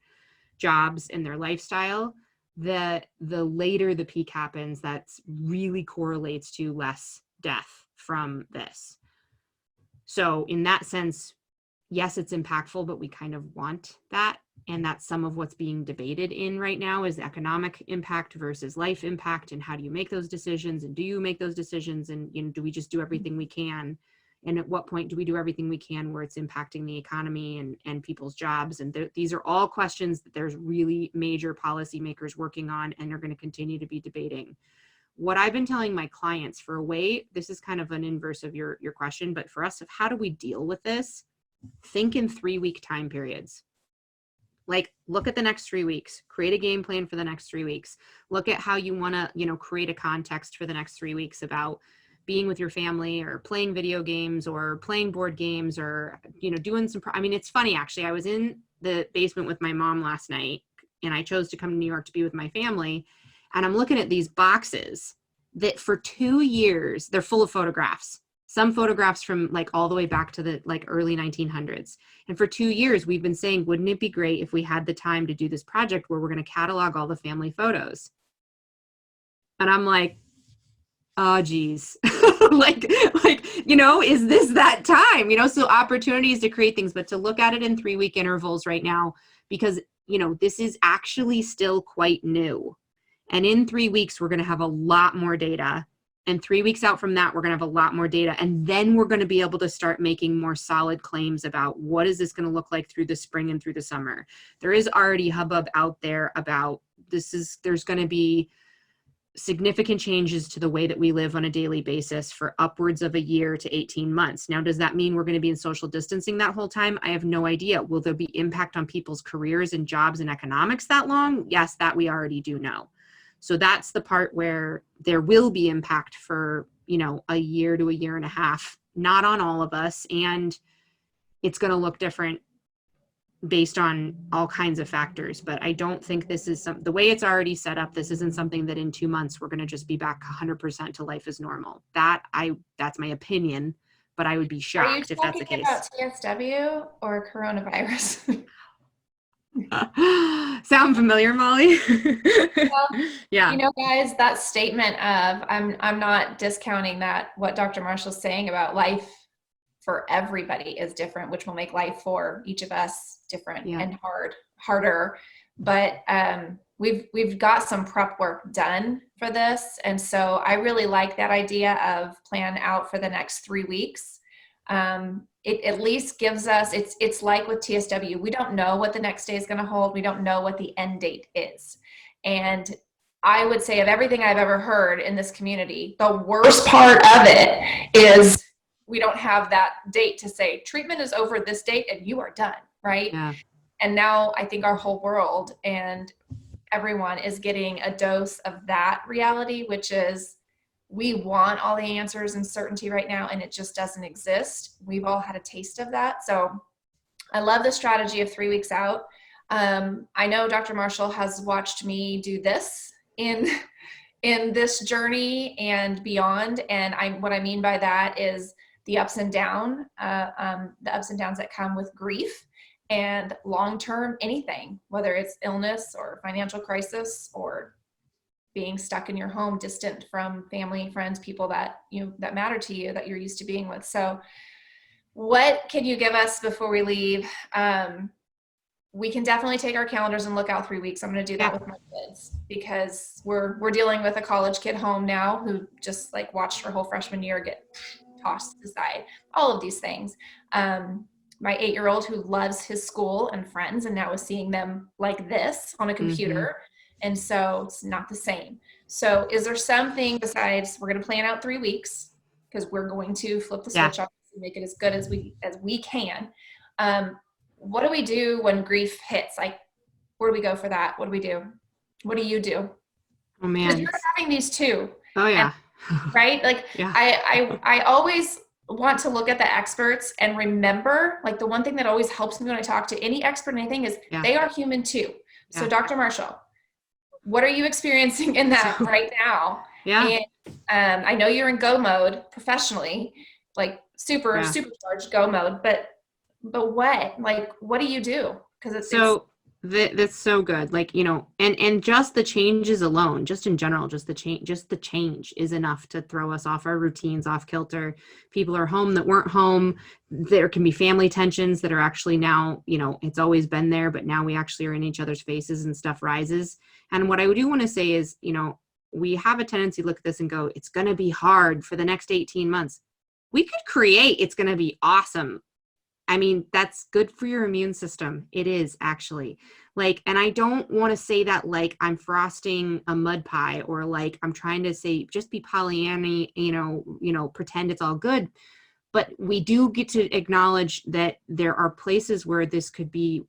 Speaker 2: jobs and their lifestyle, the later the peak happens, that really correlates to less death from this. So in that sense, yes, it's impactful, but we kind of want that. And that's some of what's being debated in right now, is economic impact versus life impact, and how do you make those decisions, and do you make those decisions, and, you know, do we just do everything we can, and at what point do we do everything we can where it's impacting the economy and people's jobs? And these are all questions that there's really major policymakers working on, and they're going to continue to be debating. What I've been telling my clients, for a way, this is kind of an inverse of your question, but for us, how do we deal with this? Think in 3-week time periods. Like, look at the next 3 weeks, create a game plan for the next 3 weeks. Look at how you want to, you know, create a context for the next 3 weeks about being with your family, or playing video games, or playing board games, or, you know, doing some, I mean, it's funny, actually, I was in the basement with my mom last night, and I chose to come to New York to be with my family. And I'm looking at these boxes that for 2 years, they're full of photographs. Some photographs from like all the way back to the like early 1900s. And for 2 years, we've been saying, wouldn't it be great if we had the time to do this project where we're going to catalog all the family photos? And I'm like, oh, geez, like, you know, is this that time, you know? So opportunities to create things, but to look at it in 3-week intervals right now, because, you know, this is actually still quite new. And in 3 weeks, we're going to have a lot more data. And 3 weeks out from that, we're going to have a lot more data. And then we're going to be able to start making more solid claims about what is this going to look like through the spring and through the summer. There is already hubbub out there about there's going to be significant changes to the way that we live on a daily basis for upwards of a year to 18 months. Now, does that mean we're going to be in social distancing that whole time? I have no idea. Will there be impact on people's careers and jobs and economics that long? Yes, that we already do know. So that's the part where there will be impact for, you know, a year to a year and a half, not on all of us. And it's going to look different based on all kinds of factors. But I don't think this is the way it's already set up. This isn't something that in 2 months, we're going to just be back 100% to life as normal. That's my opinion, but I would be shocked if that's the case.
Speaker 1: Are you talking about TSW or coronavirus?
Speaker 2: Sound familiar, Molly?
Speaker 1: Well,
Speaker 2: yeah.
Speaker 1: You know, guys, that statement of, I'm not discounting that, what Dr. Marshall's saying about life for everybody is different, which will make life for each of us different and harder. But we've got some prep work done for this. And so I really like that idea of plan out for the next 3 weeks. It at least gives us, it's like with TSW, we don't know what the next day is going to hold. We don't know what the end date is. And I would say, of everything I've ever heard in this community, the worst part of it is we don't have that date to say treatment is over this date and you are done, right?
Speaker 2: Yeah.
Speaker 1: And now I think our whole world and everyone is getting a dose of that reality, which is, we want all the answers and certainty right now, and it just doesn't exist. We've all had a taste of that. So I love the strategy of 3 weeks out. I know Dr. Marshall has watched me do this in this journey and beyond. And what I mean by that is the ups and downs that come with grief and long-term anything, whether it's illness or financial crisis or being stuck in your home, distant from family, friends, people that that matter to you, that you're used to being with. So what can you give us before we leave? We can definitely take our calendars and look out 3 weeks. I'm going to do that with my kids, because we're dealing with a college kid home now who just like watched her whole freshman year get tossed aside, all of these things. My 8-year-old who loves his school and friends and now is seeing them like this on a computer. Mm-hmm. And so it's not the same. So is there something besides, we're going to plan out 3 weeks because we're going to flip the switch off and make it as good as we can. What do we do when grief hits? Like, where do we go for that? What do we do? What do you do?
Speaker 2: Oh
Speaker 1: Because
Speaker 2: man.
Speaker 1: you're having these too.
Speaker 2: Oh yeah.
Speaker 1: Right? Like
Speaker 2: Yeah.
Speaker 1: I always want to look at the experts and remember, like the one thing that always helps me when I talk to any expert in anything is they are human too. So Dr. Marshall, what are you experiencing in that right now?
Speaker 2: Yeah.
Speaker 1: And I know you're in go mode professionally, like supercharged go mode, but what? Like, what do you do? Because
Speaker 2: that's so good. Like, you know, and just the changes alone, just in general, just the change is enough to throw us off our routines, off kilter. People are home that weren't home. There can be family tensions that are actually now, you know, it's always been there, but now we actually are in each other's faces and stuff rises. And what I do want to say is, you know, we have a tendency to look at this and go, it's going to be hard for the next 18 months. We could create, it's going to be awesome. I mean, that's good for your immune system. It is actually, like, and I don't want to say that like I'm frosting a mud pie or like I'm trying to say just be Pollyanna, you know, pretend it's all good. But we do get to acknowledge that there are places where this could be,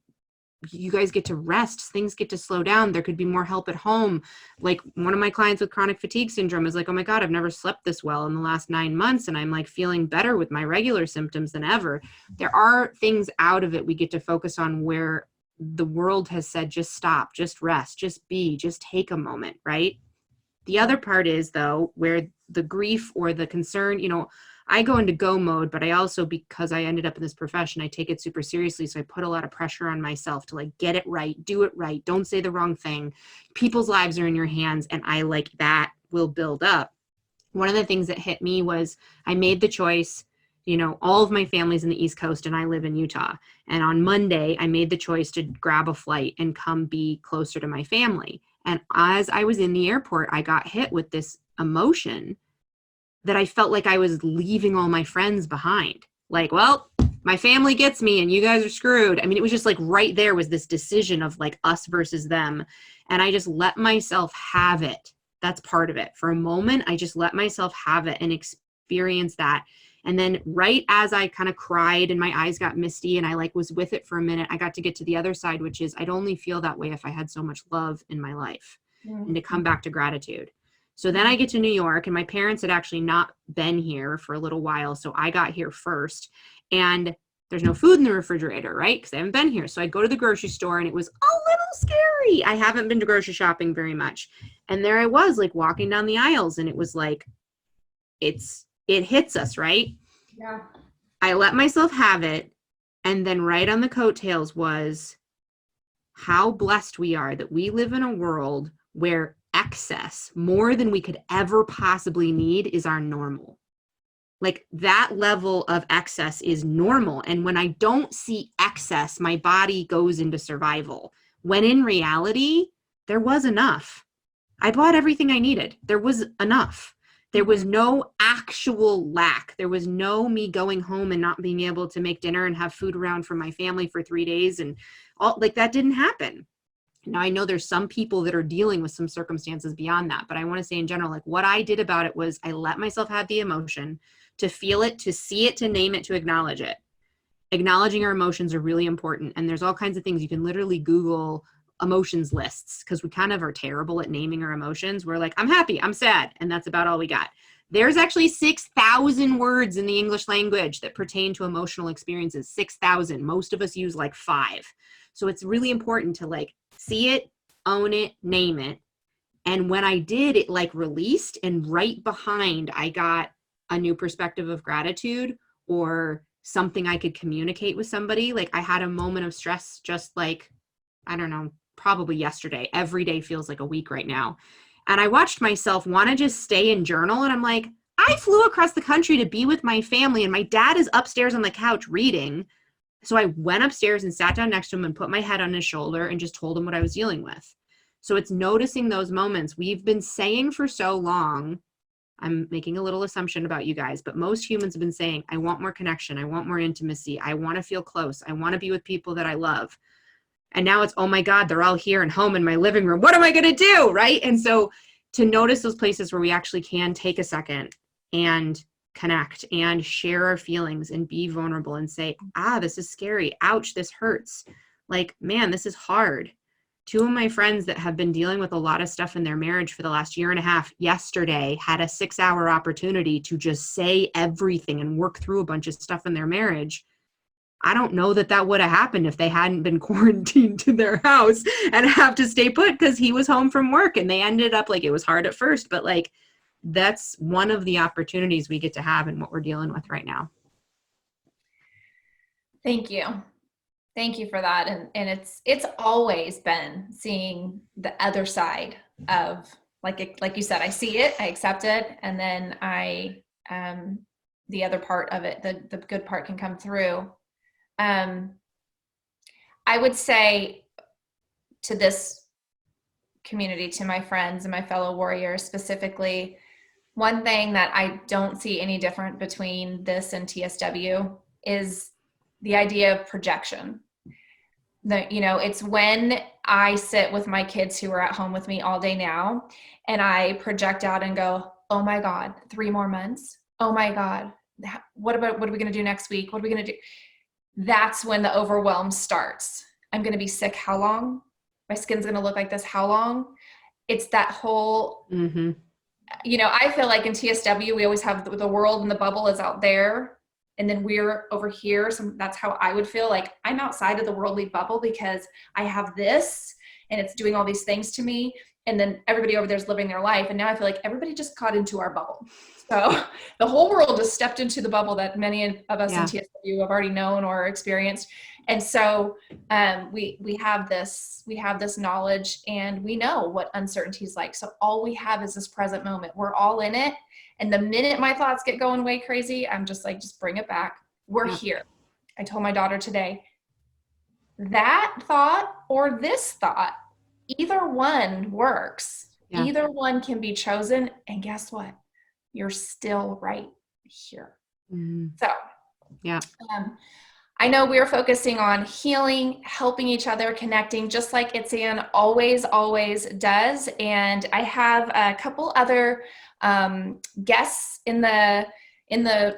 Speaker 2: you guys get to rest, things get to slow down. There could be more help at home. Like one of my clients with chronic fatigue syndrome is like, oh my God, I've never slept this well in the last 9 months. And I'm like feeling better with my regular symptoms than ever. There are things out of it we get to focus on where the world has said, just stop, just rest, just be, just take a moment, right? The other part is though, where the grief or the concern, you know, I go into go mode, but I also, because I ended up in this profession, I take it super seriously. So I put a lot of pressure on myself to like, get it right, do it right. Don't say the wrong thing. People's lives are in your hands. And I like that will build up. One of the things that hit me was I made the choice, you know, all of my family's in the East Coast and I live in Utah. And on Monday, I made the choice to grab a flight and come be closer to my family. And as I was in the airport, I got hit with this emotion that I felt like I was leaving all my friends behind. Like, well, my family gets me and you guys are screwed. I mean, it was just like right there was this decision of like us versus them. And I just let myself have it. That's part of it. For a moment, I just let myself have it and experience that. And then right as I kind of cried and my eyes got misty and I like was with it for a minute, I got to get to the other side, which is I'd only feel that way if I had so much love in my life and to come back to gratitude. So then I get to New York and my parents had actually not been here for a little while. So I got here first and there's no food in the refrigerator, right? Because I haven't been here. So I go to the grocery store and it was a little scary. I haven't been to grocery shopping very much. And there I was like walking down the aisles and it was like, it hits us, right?
Speaker 1: Yeah.
Speaker 2: I let myself have it. And then right on the coattails was how blessed we are that we live in a world where excess, more than we could ever possibly need, is our normal. Like that level of excess is normal. And when I don't see excess, my body goes into survival. When in reality, there was enough. I bought everything I needed. There was enough. There was no actual lack. There was no me going home and not being able to make dinner and have food around for my family for 3 days. And all like that didn't happen. Now, I know there's some people that are dealing with some circumstances beyond that, but I want to say in general, like what I did about it was I let myself have the emotion to feel it, to see it, to name it, to acknowledge it. Acknowledging our emotions are really important. And there's all kinds of things. You can literally Google emotions lists because we kind of are terrible at naming our emotions. We're like, I'm happy, I'm sad. And that's about all we got. There's actually 6,000 words in the English language that pertain to emotional experiences. 6,000. Most of us use like 5. So it's really important to like see it, own it, name it. And when I did, it like released, and right behind, I got a new perspective of gratitude or something I could communicate with somebody. Like I had a moment of stress, just like, I don't know, probably yesterday. Every day feels like a week right now. And I watched myself want to just stay and journal. And I'm like, I flew across the country to be with my family and my dad is upstairs on the couch reading. So I went upstairs and sat down next to him and put my head on his shoulder and just told him what I was dealing with. So it's noticing those moments. We've been saying for so long, I'm making a little assumption about you guys, but most humans have been saying, I want more connection. I want more intimacy. I want to feel close. I want to be with people that I love. And now it's, oh my God, they're all here and home in my living room. What am I going to do? Right. And so to notice those places where we actually can take a second and connect and share our feelings and be vulnerable and say, this is scary. Ouch, this hurts. Like, man, this is hard. Two of my friends that have been dealing with a lot of stuff in their marriage for the last year and a half, yesterday had a 6-hour opportunity to just say everything and work through a bunch of stuff in their marriage. I don't know that would have happened if they hadn't been quarantined to their house and have to stay put because he was home from work, and they ended up like, it was hard at first, but like, that's one of the opportunities we get to have in what we're dealing with right now.
Speaker 1: Thank you. Thank you for that. And it's always been seeing the other side of, like you said, I see it, I accept it, and then the other part of it, the good part can come through. I would say to this community, to my friends and my fellow warriors specifically, one thing that I don't see any different between this and TSW is the idea of projection. It's when I sit with my kids who are at home with me all day now, and I project out and go, oh my God, 3 more months. Oh my God. What are we going to do next week? What are we going to do? That's when the overwhelm starts. I'm going to be sick. How long? My skin's going to look like this. How long? It's that whole, I feel like in TSW, we always have the world and the bubble is out there, and then we're over here. So that's how I would feel like I'm outside of the worldly bubble because I have this and it's doing all these things to me. And then everybody over there is living their life. And now I feel like everybody just got into our bubble. So the whole world just stepped into the bubble that many of us in TSW have already known or experienced. And so we have this knowledge, and we know what uncertainty is like. So all we have is this present moment. We're all in it. And the minute my thoughts get going way crazy, I'm just like, just bring it back. We're here. I told my daughter today, that thought or this thought, either one works. Yeah. Either one can be chosen. And guess what? You're still right here. Mm-hmm. So, yeah. I know we're focusing on healing, helping each other, connecting, just like ITSAN always does. And I have a couple other guests in the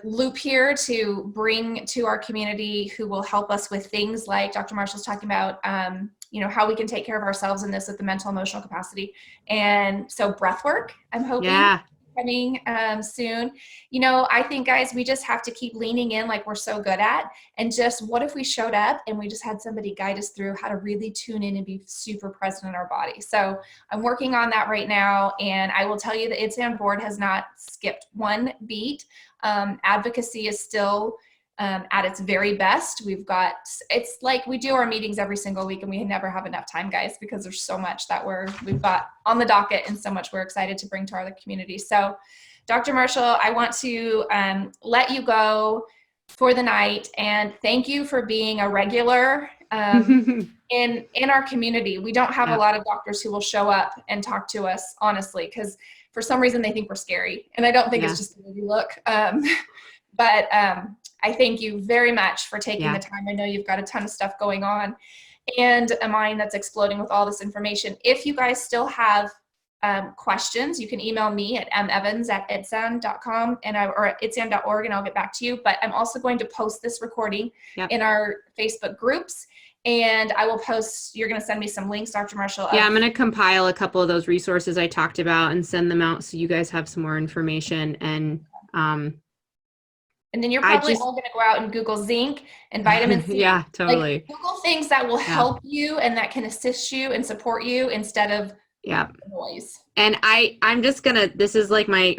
Speaker 1: loop here to bring to our community who will help us with things like Dr. Marshall's talking about, how we can take care of ourselves in this with the mental, emotional capacity. And so breath work, I'm hoping. Yeah. Coming soon. I think, guys, we just have to keep leaning in like we're so good at, and just what if we showed up and we just had somebody guide us through how to really tune in and be super present in our body. So I'm working on that right now, and I will tell you the ITSAN board has not skipped one beat. Advocacy is still at its very best. It's like we do our meetings every single week, and we never have enough time, guys, because there's so much that we've got on the docket and so much we're excited to bring to our community. So Dr. Marshall, I want to let you go for the night, and thank you for being a regular in our community. We don't have a lot of doctors who will show up and talk to us, honestly, because for some reason they think we're scary, and I don't think it's just the way we look. But I thank you very much for taking the time. I know you've got a ton of stuff going on, and a mind that's exploding with all this information. If you guys still have questions, you can email me at mevans@itsan.com or at itsan.org, and I'll get back to you. But I'm also going to post this recording in our Facebook groups, and I will post, you're going to send me some links, Dr. Marshall.
Speaker 2: Yeah, I'm going to compile a couple of those resources I talked about and send them out so you guys have some more information.
Speaker 1: And then you're probably all going to go out and Google zinc and vitamin C.
Speaker 2: Yeah, totally.
Speaker 1: Like, Google things that will help you and that can assist you and support you instead of noise.
Speaker 2: And I'm just gonna, this is like my,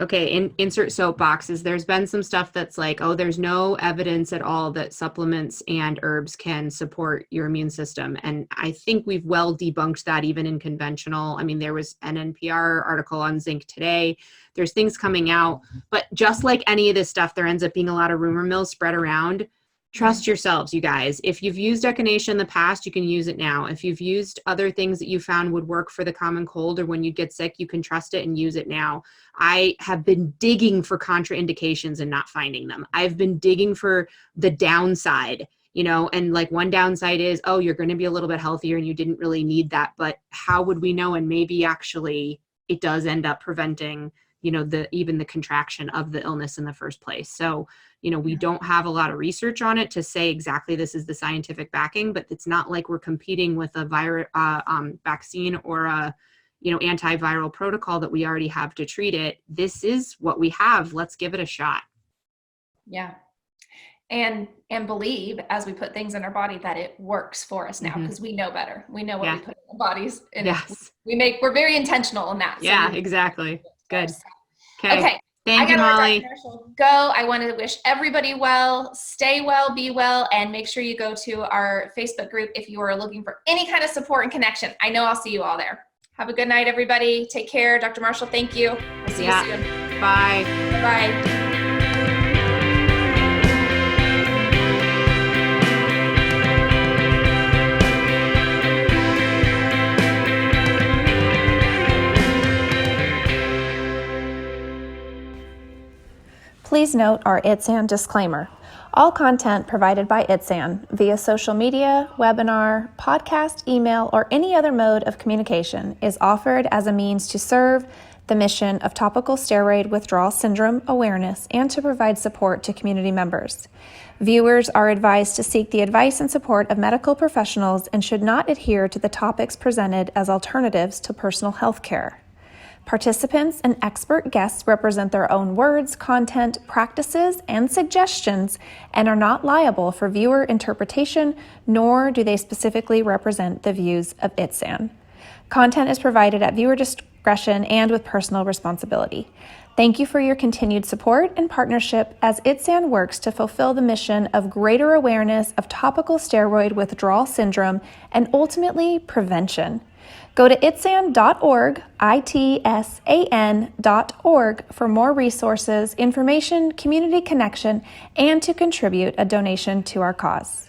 Speaker 2: insert soapboxes. There's been some stuff that's like, there's no evidence at all that supplements and herbs can support your immune system. And I think we've well debunked that even in conventional. I mean, there was an NPR article on zinc today. There's things coming out, but just like any of this stuff, there ends up being a lot of rumor mills spread around. Trust yourselves, you guys. If you've used echinacea in the past, you can use it now. If you've used other things that you found would work for the common cold or when you get sick, you can trust it and use it now. I have been digging for contraindications and not finding them. I've been digging for the downside, and like one downside is, you're going to be a little bit healthier and you didn't really need that. But how would we know? And maybe actually it does end up preventing even the contraction of the illness in the first place. So, we don't have a lot of research on it to say exactly this is the scientific backing, but it's not like we're competing with a vaccine or a, antiviral protocol that we already have to treat it. This is what we have. Let's give it a shot.
Speaker 1: Yeah. And believe, as we put things in our body, that it works for us now, because we know better. We know what we put in our bodies, and we're very intentional in that.
Speaker 2: So exactly. Good.
Speaker 1: Okay.
Speaker 2: Thank you, Molly.
Speaker 1: Go. I want to wish everybody well, stay well, be well, and make sure you go to our Facebook group if you are looking for any kind of support and connection. I know I'll see you all there. Have a good night, everybody. Take care. Dr. Marshall, thank you. We'll see you soon.
Speaker 2: Bye.
Speaker 1: Bye-bye.
Speaker 4: Please note our ITSAN disclaimer. All content provided by ITSAN via social media, webinar, podcast, email, or any other mode of communication is offered as a means to serve the mission of Topical Steroid Withdrawal Syndrome awareness and to provide support to community members. Viewers are advised to seek the advice and support of medical professionals and should not adhere to the topics presented as alternatives to personal health care. Participants and expert guests represent their own words, content, practices, and suggestions and are not liable for viewer interpretation, nor do they specifically represent the views of ITSAN. Content is provided at viewer discretion and with personal responsibility. Thank you for your continued support and partnership as ITSAN works to fulfill the mission of greater awareness of topical steroid withdrawal syndrome and ultimately prevention. Go to itsan.org, ITSAN.org for more resources, information, community connection, and to contribute a donation to our cause.